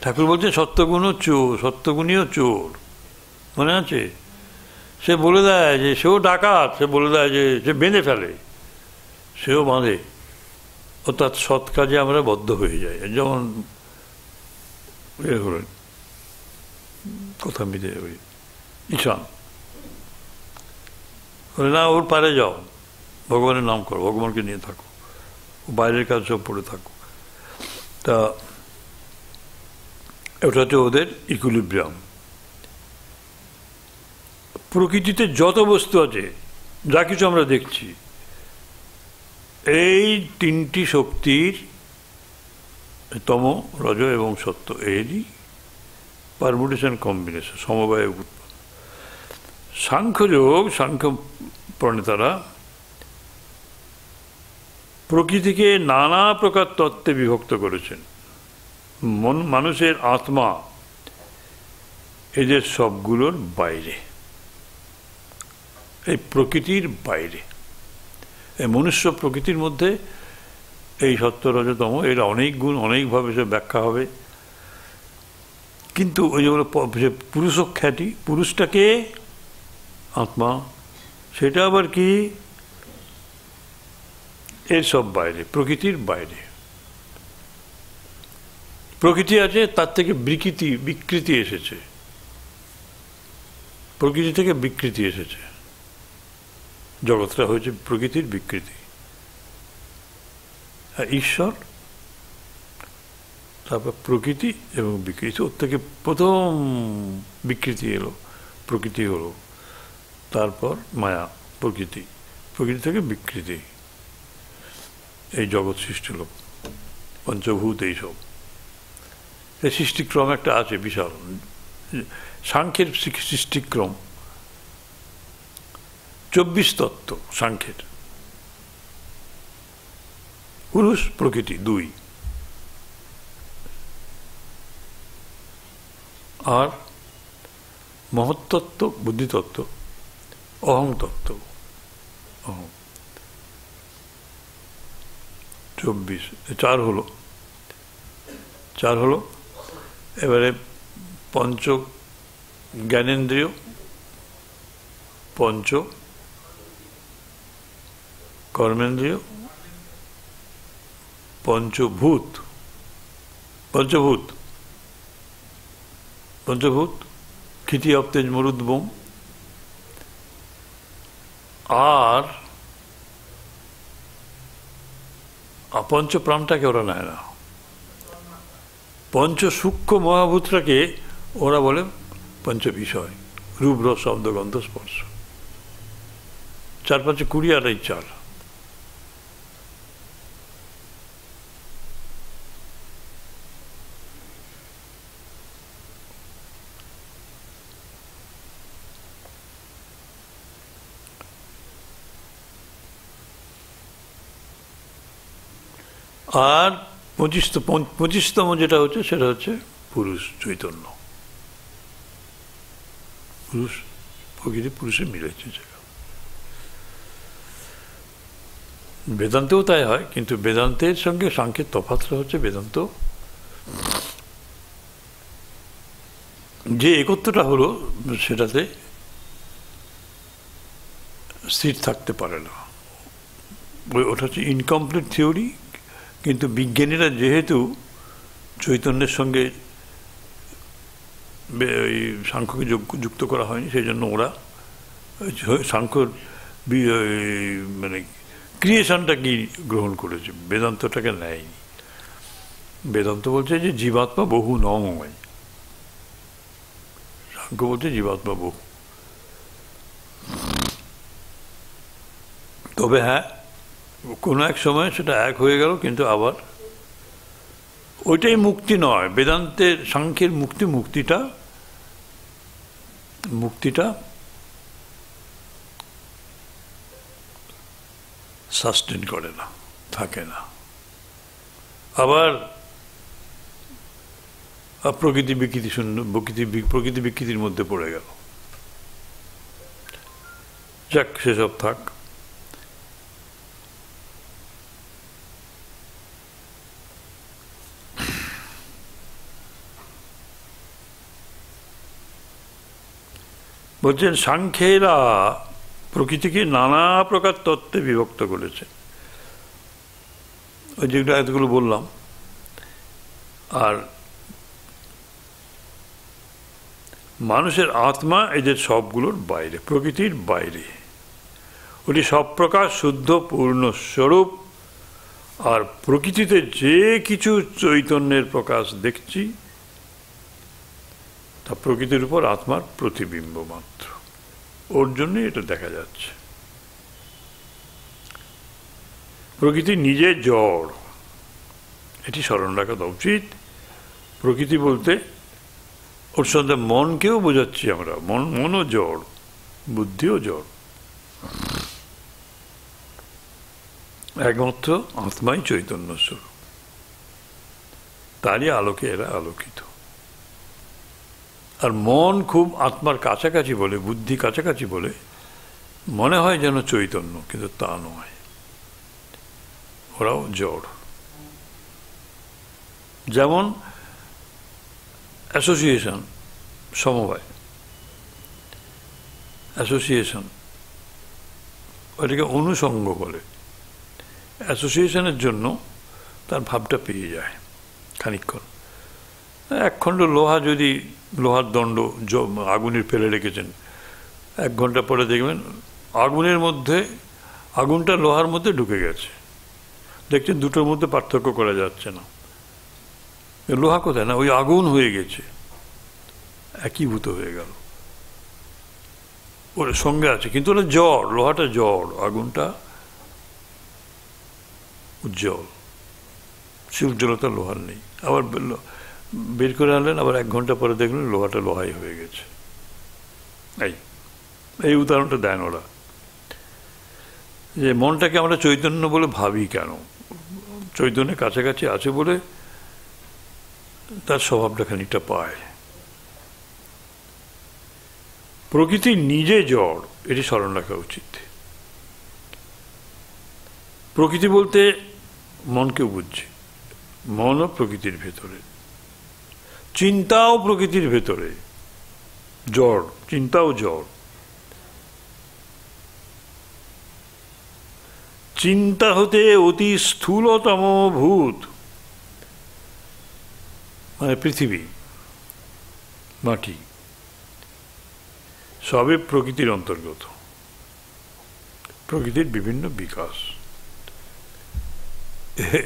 ঠাকুর বলছে সত্যগুণও চোর, সত্যগুণীও চোর, মনে আছে? সে বলে দেয় যে সেও ডাকাত, সে বলে দেয় যে সে বেঁধে ফেলে, সেও বাঁধে। অর্থাৎ সৎ কাজে আমরা বদ্ধ হয়ে যাই। যেমন হলেন কথা মিলে ওই ঈশান বলে, না ওর পারে যাও, ভগবানের নাম করো, ভগবানকে নিয়ে থাকো, বাইরের কাজ সব পড়ে থাকো। তা ওটা হচ্ছে ওদের ইকুইলিব্রিয়াম। প্রকৃতিতে যত বস্তু আছে, যা কিছু আমরা দেখছি, এই তিনটি শক্তির, তম, রজ এবং সত্য, এরই পারমুটেশন কম্বিনেশন, সমবায় উৎপন্ন। সাংখ্যযোগ, সাংখ্য প্রণেতারা প্রকৃতিকে নানা প্রকার তত্ত্বে বিভক্ত করেছেন। মানুষের আত্মা এদের সবগুলোর বাইরে, এই প্রকৃতির বাইরে। এই মনুষ্য প্রকৃতির মধ্যে এই সত্য, রজতম, এর অনেক গুণ অনেকভাবে সে ব্যাখ্যা হবে। কিন্তু ওই যেগুলো পুরুষখ্যাতি, পুরুষটাকে আত্মা, সেটা আবার কি? এর সব বাইরে, প্রকৃতির বাইরে। প্রকৃতি আছে, তার থেকে বিকৃতি এসেছে, প্রকৃতি থেকে বিকৃতি এসেছে, জগৎটা হয়েছে প্রকৃতির বিকৃতি। আর ঈশ্বর, তারপর প্রকৃতি এবং বিকৃতি, ওর থেকে প্রথম বিকৃতি এলো, প্রকৃতি হলো, তারপর মায়া, প্রকৃতি, প্রকৃতি থেকে বিকৃতি, এই জগৎ সৃষ্টি হলো, পঞ্চভূত এইসব। এই সৃষ্টিক্রম একটা আছে বিশাল, সাংখ্যের সৃষ্টিক্রম 24 তত্ত্ব সাংখ্যের। পুরুষ প্রকৃতি 2, আর মহত্তত্ত্ব বুদ্ধিতত্ত্ব, অহং তত্ত্ব, অহং 24, 4 হলো, 4 হলো। এবারে পঞ্চ জ্ঞানেন্দ্রিয়, পঞ্চ কর্মেন্দ্রিয়, পঞ্চভূত, পঞ্চভূত, পঞ্চভূত, ক্ষিতি অপ্তেজ মরুদ বোম। আর পঞ্চপ্রাণটাকে ওরা নেয় না, পঞ্চ সূক্ষ্ম মহাভূতটাকে ওরা বলে পঞ্চ বিষয়, রূপ, রস, শব্দ, গন্ধ, স্পর্শ। 4 5 20 আর এই 4। আর 25তম যেটা হচ্ছে, সেটা হচ্ছে পুরুষ চৈতন্য। পুরুষ প্রকৃতি পুরুষে মিলেছে। বেদান্তেও তাই হয়, কিন্তু বেদান্তের সঙ্গে সাংখ্যের তফাৎটা হচ্ছে, বেদান্ত যে একত্বটা হলো সেটাতে স্থির থাকতে পারে না, ওটা হচ্ছে ইনকমপ্লিট থিওরি। কিন্তু বিজ্ঞানীরা যেহেতু চৈতন্যের সঙ্গে ওই সাংখ্যকে যুক্ত করা হয়নি, সেই জন্য ওরা সাংখ্যর মানে ক্রিয়েশনটাকে গ্রহণ করেছে, বেদান্তটাকে নেয়নি। বেদান্ত বলছে যে জীবাত্মা বহু নয়, সাংখ্য বলছে জীবাত্মা বহু। তবে হ্যাঁ, কোনো এক সময় সেটা এক হয়ে গেল, কিন্তু আবার ওইটাই মুক্তি নয়। বেদান্তের, সাংখ্যের মুক্তিটা সাস্টেন করে না, থাকে না। আবার প্রকৃতি বিকৃতি শূন্য প্রকৃতি বিকৃতির মধ্যে পড়ে গেল। যাক, সেসব থাক। বলছেন সাংখ্যেরা প্রকৃতিকে নানা প্রকার তত্ত্বে বিভক্ত করেছে, ওই যেগুলো এতগুলো বললাম। আর মানুষের আত্মা এদের সবগুলোর বাইরে, প্রকৃতির বাইরে, ওটি সব প্রকার শুদ্ধ পূর্ণ স্বরূপ। আর প্রকৃতিতে যে কিছু চৈতন্যের প্রকাশ দেখছি তা প্রকৃতির উপর আত্মার প্রতিবিম্ব মাত্র, ওর জন্যই এটা দেখা যাচ্ছে। প্রকৃতি নিজে জড়, এটি স্মরণ রাখা উচিত। প্রকৃতি বলতে ওর সঙ্গে মনকেও বোঝাচ্ছি আমরা, মনও জড়, বুদ্ধিও জড়। একমাত্র আত্মাই চৈতন্য স্বরূপ, তারই আলোকে এরা আলোকিত। আর মন খুব আত্মার কাছাকাছি বলে, বুদ্ধি কাছাকাছি বলে মনে হয় যেন চৈতন্য, কিন্তু তা নয়, ওরাও জড়। যেমন অ্যাসোসিয়েশন, সমবায়, অ্যাসোসিয়েশন, ওটাকে অনুসঙ্গ বলে। অ্যাসোসিয়েশনের জন্য তার ভাবটা পেয়ে যায় খানিকক্ষণ। একখণ্ড লোহা, যদি লোহার দণ্ড আগুনের ফেলে রেখেছেন, 1 ঘন্টা পরে দেখবেন আগুনের মধ্যে, আগুনটা লোহার মধ্যে ঢুকে গেছে, দেখছেন দুটোর মধ্যে পার্থক্য করা যাচ্ছে না। লোহা কোথায়, না ওই আগুন হয়ে গেছে, একীভূত হয়ে গেল, ওর সঙ্গে আছে। কিন্তু ওটা জড়, লোহাটা জড়, আগুনটা উজ্জ্বল, সে উজ্জ্বলতা লোহার নেই। আবার বের করে আনলেন, আবার 1 ঘন্টা পরে দেখলেন লোহাটা লোহাই হয়ে গেছে। এই উদাহরণটা দেন ওরা, যে মনটাকে আমরা চৈতন্য বলে ভাবি কেন? চৈতন্যের কাছাকাছি আছে বলে তার স্বভাবটা খানিকটা পায়। প্রকৃতি নিজে জড়, এটি স্মরণ রাখা উচিত। প্রকৃতি বলতে মনকে বুঝছি, মনও প্রকৃতির ভেতরে, চিন্তাও প্রকৃতির ভেতরে, জড়, চিন্তাও জড়। চিন্তা হতে অতি স্থূলতম ভূত, মানে পৃথিবী, মাটি, সবে প্রকৃতির অন্তর্গত, প্রকৃতির বিভিন্ন বিকাশ।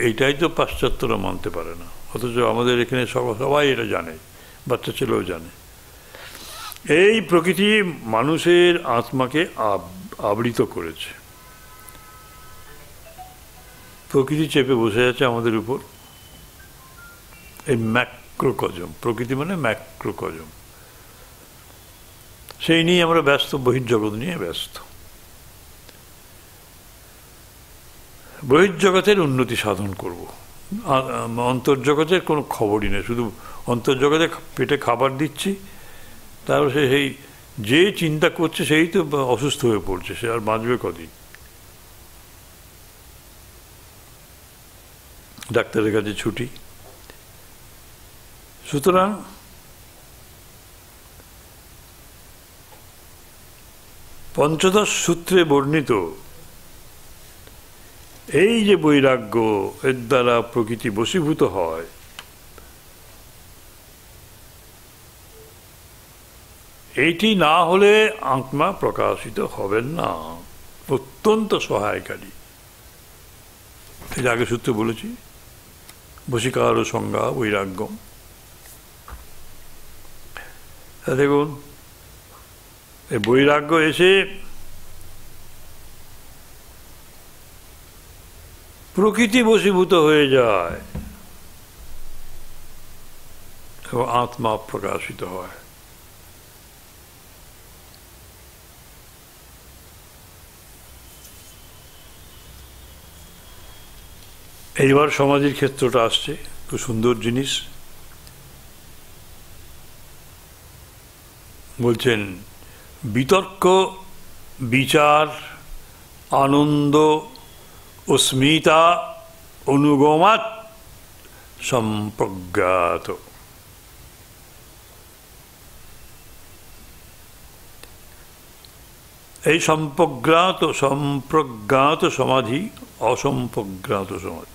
এইটাই তো পাশ্চাত্যরা মানতে পারে না, অথচ আমাদের এখানে সবাই এটা জানে, বাচ্চা ছেলেও জানে। এই প্রকৃতি মানুষের আত্মাকে আবৃত করেছে। প্রকৃতি চেপে বসে আছে আমাদের উপর, এই ম্যাক্রোকজম, প্রকৃতি মানে ম্যাক্রোকজম, সেই নিয়ে আমরা ব্যস্ত, বহির্জগৎ নিয়ে ব্যস্ত। বহির্জগতের উন্নতি সাধন করব, অন্তর্জগতের কোনো খবরই নেই, শুধু অন্তর্জগতে পেটে খাবার দিচ্ছি, তারপর সেই যে চিন্তা করছে সেই তো অসুস্থ হয়ে পড়ছে, সে আর বাঁচবে কদিন। ডাক্তারের কাছে ছুটি। সুতরাং পঞ্চদশ সূত্রে বর্ণিত এই যে বৈরাগ্য, এর দ্বারা প্রকৃতি বশীভূত হয়, এইটি না হলে আত্মা প্রকাশিত হবেন না, অত্যন্ত সহায়কারী। এই আগে সূত্রে বলেছি, বশীকার ও সংজ্ঞা বৈরাগ্যম। দেখুন, এই বৈরাগ্য এসে প্রকৃতি বশীভূত হয়ে যায় এবং আত্মা প্রকাশিত হয়। এইবার সমাধির ক্ষেত্রটা আসছে, খুব সুন্দর জিনিস। বলছেন বিতর্ক, বিচার, আনন্দ ও স্মিতা অনুগমাত সম্প্রজ্ঞাত। এই সম্প্রজ্ঞাত সমাধি অসম্প্রজ্ঞাত সমাধি,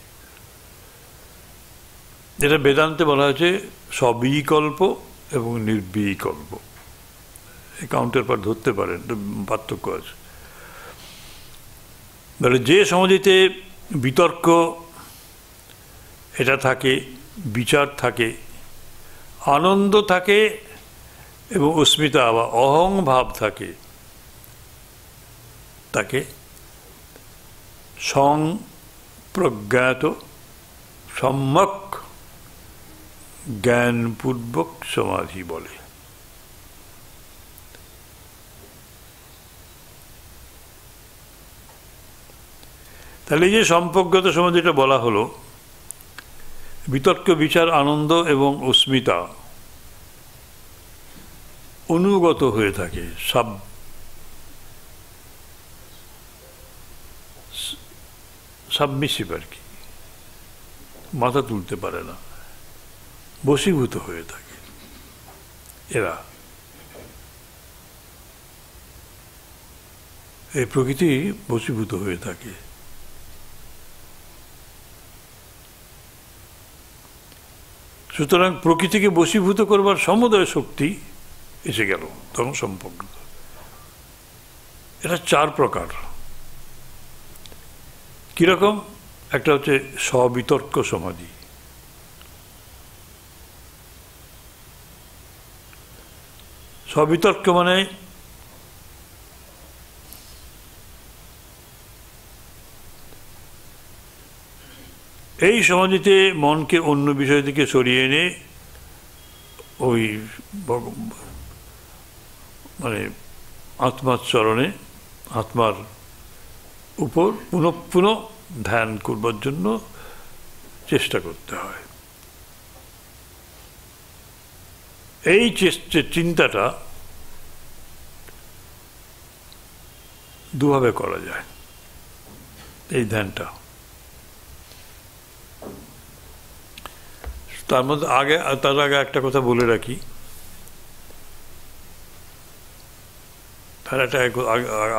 যেটা বেদান্তে বলা হয়েছে সবিকল্প এবং নির্বিকল্প। এই কাউন্টার পার্ট ধরতে পারেন, পার্থক্য আছে। বলে যে সমাধিতে বিতর্ক এটা থাকে, বিচার থাকে, আনন্দ থাকে এবং অস্মিতা বা অহং ভাব থাকে, তাকে সংপ্রজ্ঞাত সম্যক জ্ঞানপূর্বক সমাধি বলে। তাহলে এই যে সম্প্রজ্ঞাত সমাধিটা বলা হলো, বিতর্ক, বিচার, আনন্দ এবং অস্মিতা অনুগত হয়ে থাকে, সাবমিসিভ আর কি, মাথা তুলতে পারে না, বশীভূত হয়ে থাকে এরা। এই প্রকৃতি বশীভূত হয়ে থাকে। সুতরাং প্রকৃতিকে বশীভূত করবার সমুদয় শক্তি এসে গেল তখন সম্পর্কিত। এটা 4 প্রকার। কিরকম? একটা হচ্ছে সবিতর্ক সমাধি। সবিতর্ক মানে এই সমাধিতে মনকে অন্য বিষয় থেকে সরিয়ে এনে ওই মানে আত্মার চরণে, আত্মার উপর পুনঃ পুনঃ ধ্যান করবার জন্য চেষ্টা করতে হয়। এই চিন্তাটা দুভাবে করা যায়, এই ধ্যানটা। তার আগে একটা কথা বলে রাখি।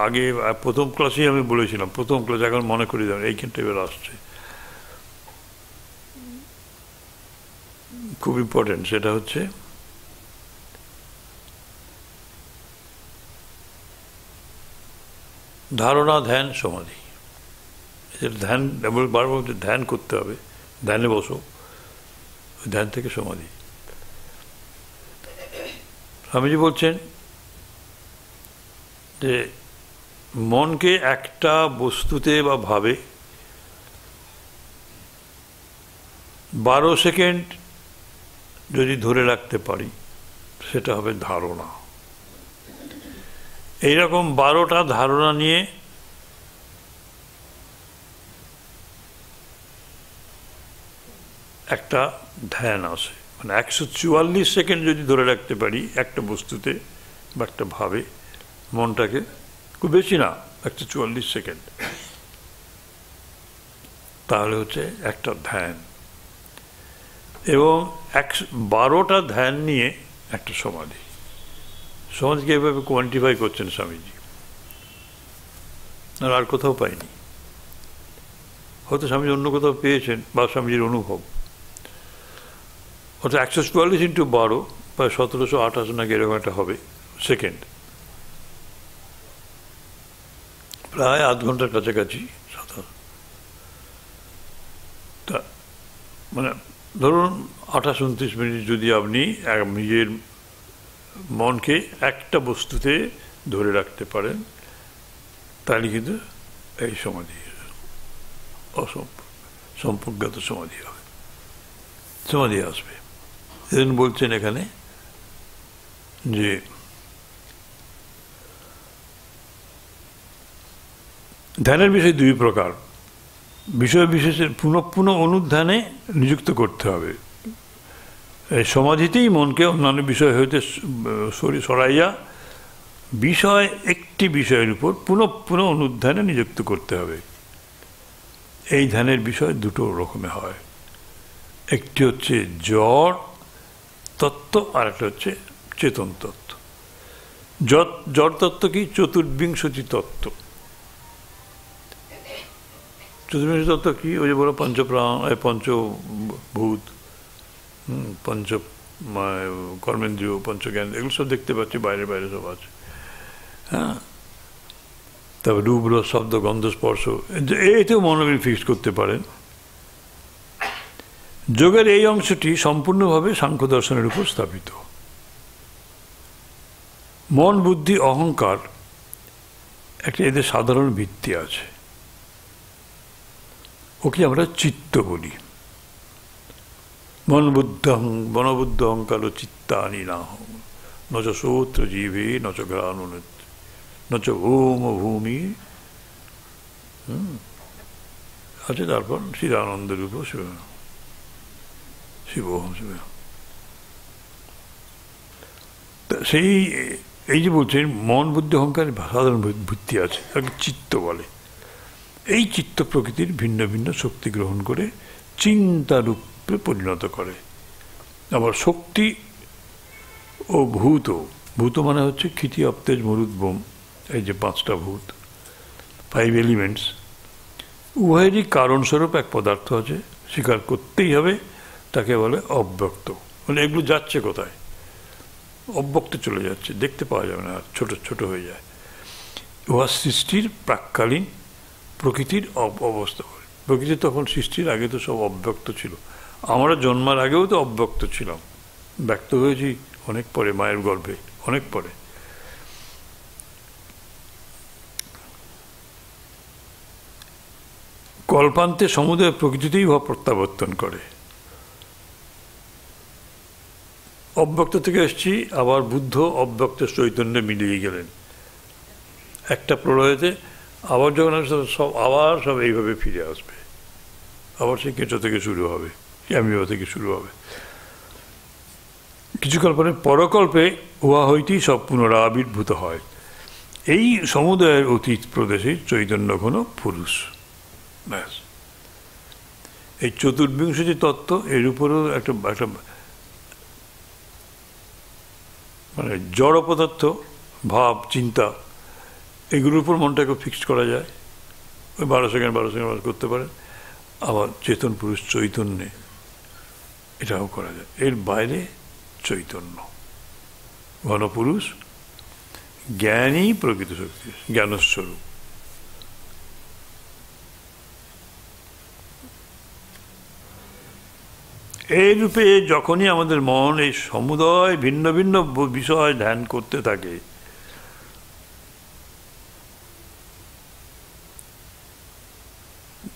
আগে প্রথম ক্লাসেই আমি বলেছিলাম, প্রথম ক্লাসে, এখন মনে করি যাবেন, এইখানটা এবার আসছে, খুব ইম্পর্টেন্ট। সেটা হচ্ছে ধারণা, ধ্যান, সমাধি। ধ্যান বারবার ধ্যান করতে হবে, ধ্যানে বসো, ধ্যান থেকে সমাধি। স্বামীজি বলছেন যে মনকে একটা বস্তুতে বা ভাবে 12 সেকেন্ড যদি ধরে রাখতে পারি, সেটা হবে ধারণা। এইরকম 12টা ধারণা নিয়ে একটা ধ্যান আসে। মানে 144 সেকেন্ড যদি ধরে রাখতে পারি একটা বস্তুতে বা একটা ভাবে মনটাকে, খুব বেশি না, 144 সেকেন্ড, তাহলে হচ্ছে একটা ধ্যান। এবং 12টা ধ্যান নিয়ে একটা সমাধি। সমাধিকে এভাবে কোয়ান্টিফাই করছেন স্বামীজি, আর কোথাও পাইনি। হয়তো স্বামীজি অন্য কোথাও পেয়েছেন বা স্বামীজির অনুভব। অর্থাৎ 144 ইন্টু 12 প্রায় 1728 নাকি এরকম একটা হবে সেকেন্ড, প্রায় আধ ঘন্টার কাছাকাছি। তা মানে ধরুন 28-29 মিনিট যদি আপনি নিজের মনকে একটা বস্তুতে ধরে রাখতে পারেন, তাহলে কিন্তু এই সমাধি, সম্প্রজ্ঞাত সমাধি হবে, সমাধি আসবে। এজন্য বলছেন এখানে যে ধ্যানের বিষয় 2 প্রকার। বিষয় বিশেষের পুনঃ পুনঃ অনুধ্যানে নিযুক্ত করতে হবে। এই সমাধিতেই মনকে অন্যান্য বিষয় হইতে সরাইয়া বিষয় একটি বিষয়ের উপর পুনঃ পুনঃ অনুধ্যানে নিযুক্ত করতে হবে। এই ধ্যানের বিষয় দুটো রকমে হয়, একটি হচ্ছে জড় তত্ত্ব আর একটা হচ্ছে চেতন তত্ত্ব। জড় তত্ত্ব কি? চতুর্বিংশতি তত্ত্ব। চতুর্বিংশতি তত্ত্ব কি? ওই যে বলো পঞ্চপ্রাণ, পঞ্চভূত, পঞ্চ কর্মেন্দ্রিয়, পঞ্চজ্ঞান, এগুলো সব দেখতে পাচ্ছি, বাইরে বাইরে সব আছে। হ্যাঁ, তারপর রূপ, রস, শব্দ, গন্ধ, স্পর্শ, এতেও মনোবল ফিক্স করতে পারেন। যোগের এই অংশটি সম্পূর্ণভাবে সাংখ্য দর্শনের উপর স্থাপিত। মন, বুদ্ধি, অহংকার একটা এদের সাধারণ ভিত্তি আছে, ওকে আমরা চিত্ত বলি। মনোবুদ্ধ অহংকার চিত্তানি না নচ শ্রোত্র জীবে নচ ঘ্রাণ নচ ভৌম ভূমি আছে। তারপর চিদানন্দ রূপ শিবহম শিব। সেই এই যে বলছেন মন, বুদ্ধি, অহংকার সাধারণ ভিত্তি আছে, তাকে চিত্ত বলে। এই চিত্ত প্রকৃতির ভিন্ন ভিন্ন শক্তি গ্রহণ করে চিন্তারূপে পরিণত করে। আবার শক্তি ও ভূত, ভূত মানে হচ্ছে ক্ষিতি, অপ্তেজ, মরুদ, বোম, এই যে পাঁচটা ভূত, 5 এলিমেন্টস, উভয়েরই কারণস্বরূপ এক পদার্থ আছে, স্বীকার করতেই হবে। তাকে বলে অব্যক্ত। মানে এগুলো যাচ্ছে কোথায়? অব্যক্ত চলে যাচ্ছে, দেখতে পাওয়া যাবে না, ছোট ছোট হয়ে যায়। উহা সৃষ্টির প্রাক্কালীন প্রকৃতির অবস্থা। প্রকৃতি তখন সৃষ্টির আগে তো সব অব্যক্ত ছিল। আমরা জন্মার আগেও তো অব্যক্ত ছিলাম, ব্যক্ত হয়েছি অনেক পরে, মায়ের গর্ভে অনেক পরে। কল্পান্তে সমুদয় প্রকৃতিতেই উহা প্রত্যাবর্তন করে। অব্যক্ত থেকে এসছি, আবার বুদ্ধ অব্যক্ত চৈতন্যে মিলিয়ে গেলেন একটা প্রলয়েতে। আবার যখন সব এইভাবে ফিরে আসবে, আবার সেই কেঁচো থেকে শুরু হবে, অ্যামিবা থেকে শুরু হবে। কিছুকাল পরে পরকল্পে উহা হইতেই সব পুনরাবির্ভূত হয়। এই সমুদয়ের অতীত প্রদেশে চৈতন্য ঘন পুরুষ। ব্যাস, এই চতুর্বিংশতি তত্ত্ব এর উপরও একটা মানে জড় পদার্থ, ভাব, চিন্তা, এগুলোর উপর মনটাকে ফিক্সড করা যায়। ওই 12 সেকেন্ড করতে পারেন। আবার চেতন পুরুষ চৈতন্যে এটাও করা যায়। এর বাইরে চৈতন্য ঘনপুরুষ, জ্ঞানই প্রকৃত শক্তি, জ্ঞানস্বরূপ। এই রূপে যখনই আমাদের মন এই সমুদয় ভিন্ন ভিন্ন বিষয় ধ্যান করতে থাকে,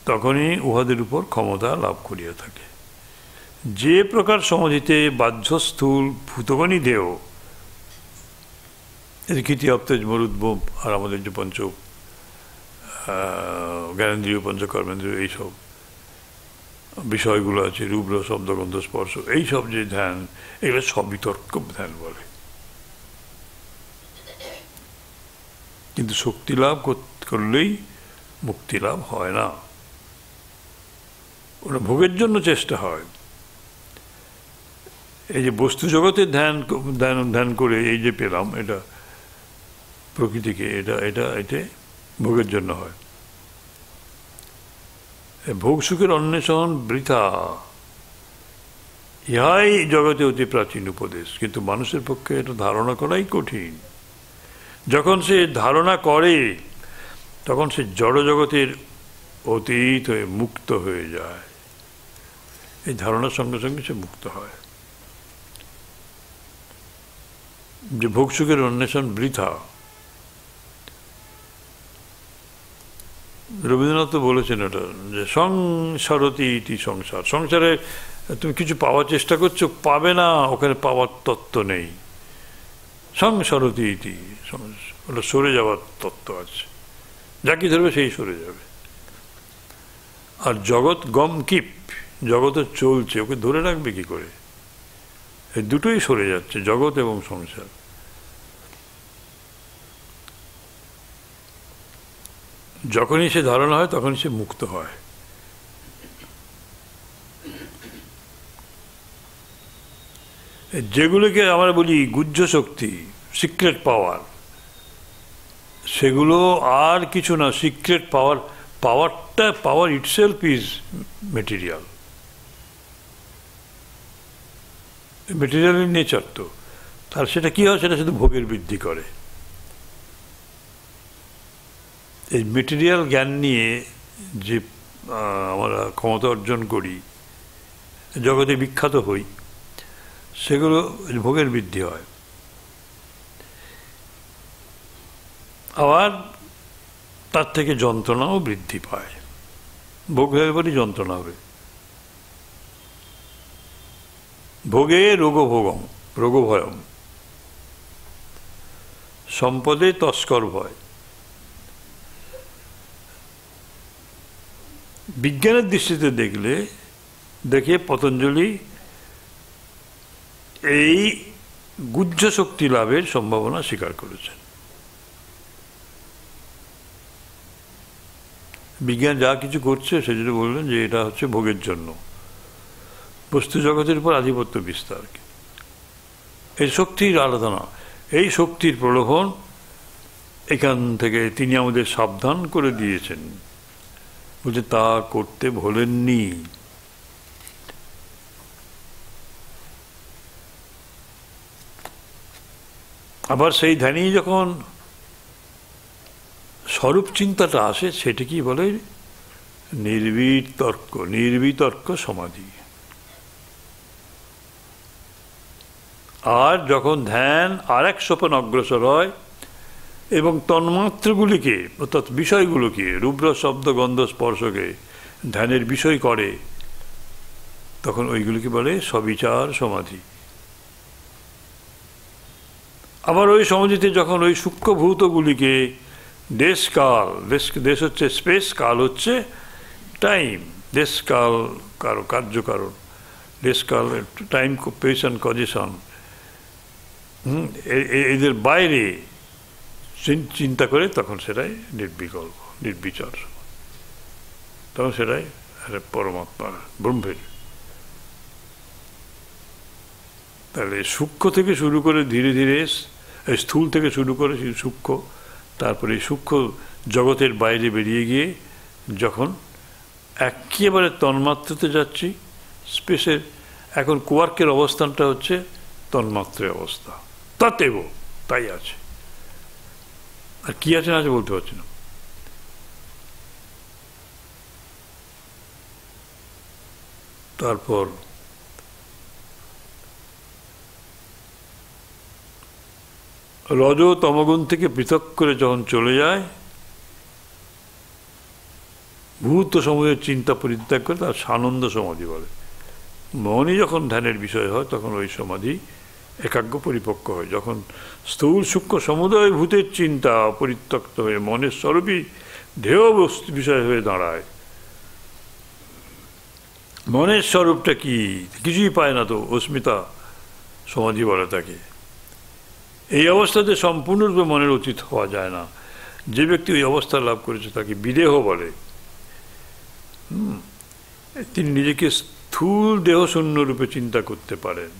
তখনই উহাদের উপর ক্ষমতা লাভ করিয়া থাকে। যে প্রকার সমাধিতে বাহ্যস্থূল ভূতগণী দেহ, ক্ষিতি, অপ্তেজ, মরুদ, বোম, আর আমাদের যে পঞ্চ জ্ঞানেন্দ্রিয়, পঞ্চকর্মেন্দ্রিয়, এইসব বিষয়গুলো আছে, রূপ, রস, শব্দ, গন্ধ, স্পর্শ, এইসব যে ধ্যান, এগুলো সব বিতর্ক ধ্যান বলে। কিন্তু শক্তি লাভ করলেই মুক্তি লাভ হয় না, ওটা ভোগের জন্য চেষ্টা হয়। এই যে বস্তু জগতে ধ্যান করে এই যে পেলাম, এটা প্রকৃতিকে, এটা ভোগের জন্য হয়। ভোগ সুখের অন্বেষণ বৃথা, ইহাই জগতে অতি প্রাচীন উপদেশ। কিন্তু মানুষের পক্ষে এটা ধারণা করাই কঠিন। যখন সে ধারণা করে, তখন সে জড় জগতের অতীত হয়ে মুক্ত হয়ে যায়। এই ধারণার সঙ্গে সঙ্গে সে মুক্ত হয়। যে ভোগ সুখের অন্বেষণ বৃথা, রবীন্দ্রনাথ তো বলেছেন এটা, যে সংসারতি ইতি সংসার। সংসারে তুমি কিছু পাওয়ার চেষ্টা করছো, পাবে না, ওখানে পাওয়ার তত্ত্ব নেই। সংসারতি ইতি, ওটা সরে যাওয়ার তত্ত্ব আছে, যাকে ধরবে সেই সরে যাবে। আর জগৎ গম কিপ, জগৎ চলছে, ওকে ধরে রাখবে কি করে? এই দুটোই সরে যাচ্ছে, জগৎ এবং সংসার। যখনই সে ধারণা হয় তখনই সে মুক্ত হয়। যেগুলোকে আমরা বলি গুহ্য শক্তি, সিক্রেট পাওয়ার, সেগুলো আর কিছু না। Secret power, power itself is material, মেটেরিয়ালের নেচার। তো তার সেটা কি হয়? সেটা শুধু ভোগের বৃদ্ধি করে। এই মেটেরিয়াল জ্ঞান নিয়ে যে আমরা ক্ষমতা অর্জন করি, জগতে বিখ্যাত হই, সেগুলো ভোগের বৃদ্ধি হয়। আবার তার থেকে যন্ত্রণাও বৃদ্ধি পায়। ভোগ হয়ে পরই যন্ত্রণা হবে। ভোগে রোগভোগম, রোগভয়ম, সম্পদে তস্কর ভয়। বিজ্ঞানের দৃষ্টিতে দেখে পতঞ্জলি এই গুহ্য শক্তি লাভের সম্ভাবনা স্বীকার করেছেন। বিজ্ঞান যা কিছু করছে সেজন্য বললেন যে এটা হচ্ছে ভোগের জন্য, বস্তু জগতের উপর আধিপত্য বিস্তার। এই শক্তির আরাধনা, এই শক্তির প্রলোভন, এখান থেকে তিনি আমাদের সাবধান করে দিয়েছেন। বলছে তা করতে ভোলেননি। আবার সেই ধ্যানেই যখন স্বরূপ চিন্তাটা আসে, সেটা কি বলে? নির্বিতর্ক সমাধি। আর যখন ধ্যান আর এক সোপান অগ্রসর হয় এবং তন্মাত্রগুলিকে, অর্থাৎ বিষয়গুলোকে, রূপ শব্দ গন্ধ স্পর্শকে ধ্যানের বিষয় করে, তখন ওইগুলিকে বলে সবিচার সমাধি। আবার ওই সমাধিতে যখন ওই সূক্ষ্মভূতগুলিকে দেশকাল, দেশ হচ্ছে স্পেস, কাল হচ্ছে টাইম, দেশকাল কার্যকারণ, দেশকাল টাইম পেশন কজেশন, এদের বাইরে চিন্তা করে তখন সেটাই নির্বিকল্প, নির্বিচার, তখন সেটাই পরমাত্মা ব্রহ্মের। তাহলে সূক্ষ্ম থেকে শুরু করে ধীরে ধীরে, স্থূল থেকে শুরু করে সূক্ষ্ম, তারপরে সূক্ষ্ম জগতের বাইরে বেরিয়ে গিয়ে যখন একেবারে তন্মাত্রাতে যাচ্ছি, স্পেসের এখন কোয়ার্কের অবস্থানটা হচ্ছে তন্মাত্রের অবস্থা, তাতেও তাই আছে। আর কি আছে না আছে বলতে পারছি না। তারপর রজ তমগুণ থেকে পৃথক করে যখন চলে যায়, ভূত সমুদ্রের চিন্তা পরিত্যাগ করে, তার সানন্দ সমাধি বলে। মনই যখন ধ্যানের বিষয় হয় তখন ওই সমাধি একাগ্র পরিপক্ক হয়। যখন স্থূল সূক্ষ্ম সমুদয় ভূতের চিন্তা পরিত্যক্ত হয়ে মনের স্বরূপই ধ্যেয় বস্তু বিষয় হয়ে দাঁড়ায়। মনের স্বরূপটা কি? কিছুই পায় না তো, অস্মিতা সমাধি বলে তাকে। এই অবস্থাতে সম্পূর্ণরূপে মনের অতীত হওয়া যায় না। যে ব্যক্তি ওই অবস্থা লাভ করেছে তাকে বিদেহ বলে। তিনি নিজেকে স্থূল দেহ শূন্য রূপে চিন্তা করতে পারেন।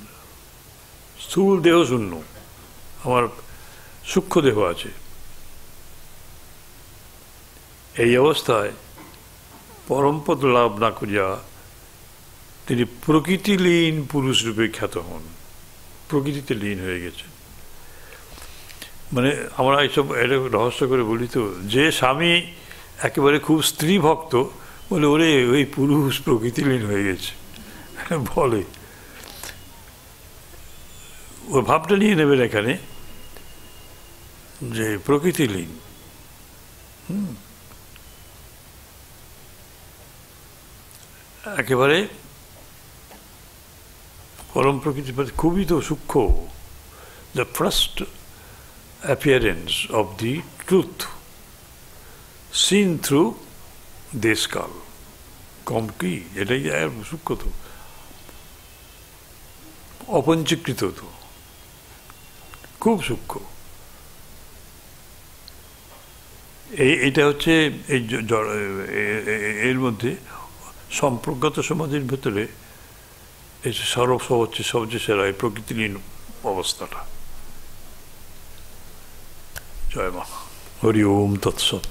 স্থূল দেহ শূন্য, আমার সূক্ষ্ম দেহ আছে। এই অবস্থায় পরমপদ লাভ না করিয়া তিনি প্রকৃতিলীন পুরুষ রূপে খ্যাত হন। প্রকৃতিতে লীন হয়ে গেছে। মানে আমরা এইসব এটা রহস্য করে বলি তো, যে স্বামী একেবারে খুব স্ত্রী ভক্ত বলে ওরে ওই পুরুষ প্রকৃতিলীন হয়ে গেছে বলে, ও ভাবটা নিয়ে নেবেন এখানে যে প্রকৃতিলীন। একেবারে পরম প্রকৃতি খুবই তো সূক্ষ্ম। The first appearance of the truth seen through deshkal. কম কি, এটাই সূক্ষ্ম তো, অপঞ্চীকৃত তো, খুব সূক্ষ্ম। এইটা হচ্ছে এই এর মধ্যে সম্প্রজ্ঞাত সমাধির ভেতরে এই সবচেয়ে সেরা এই প্রকৃতিলীন অবস্থাটা। জয় মা। হরি ওম তৎসৎ।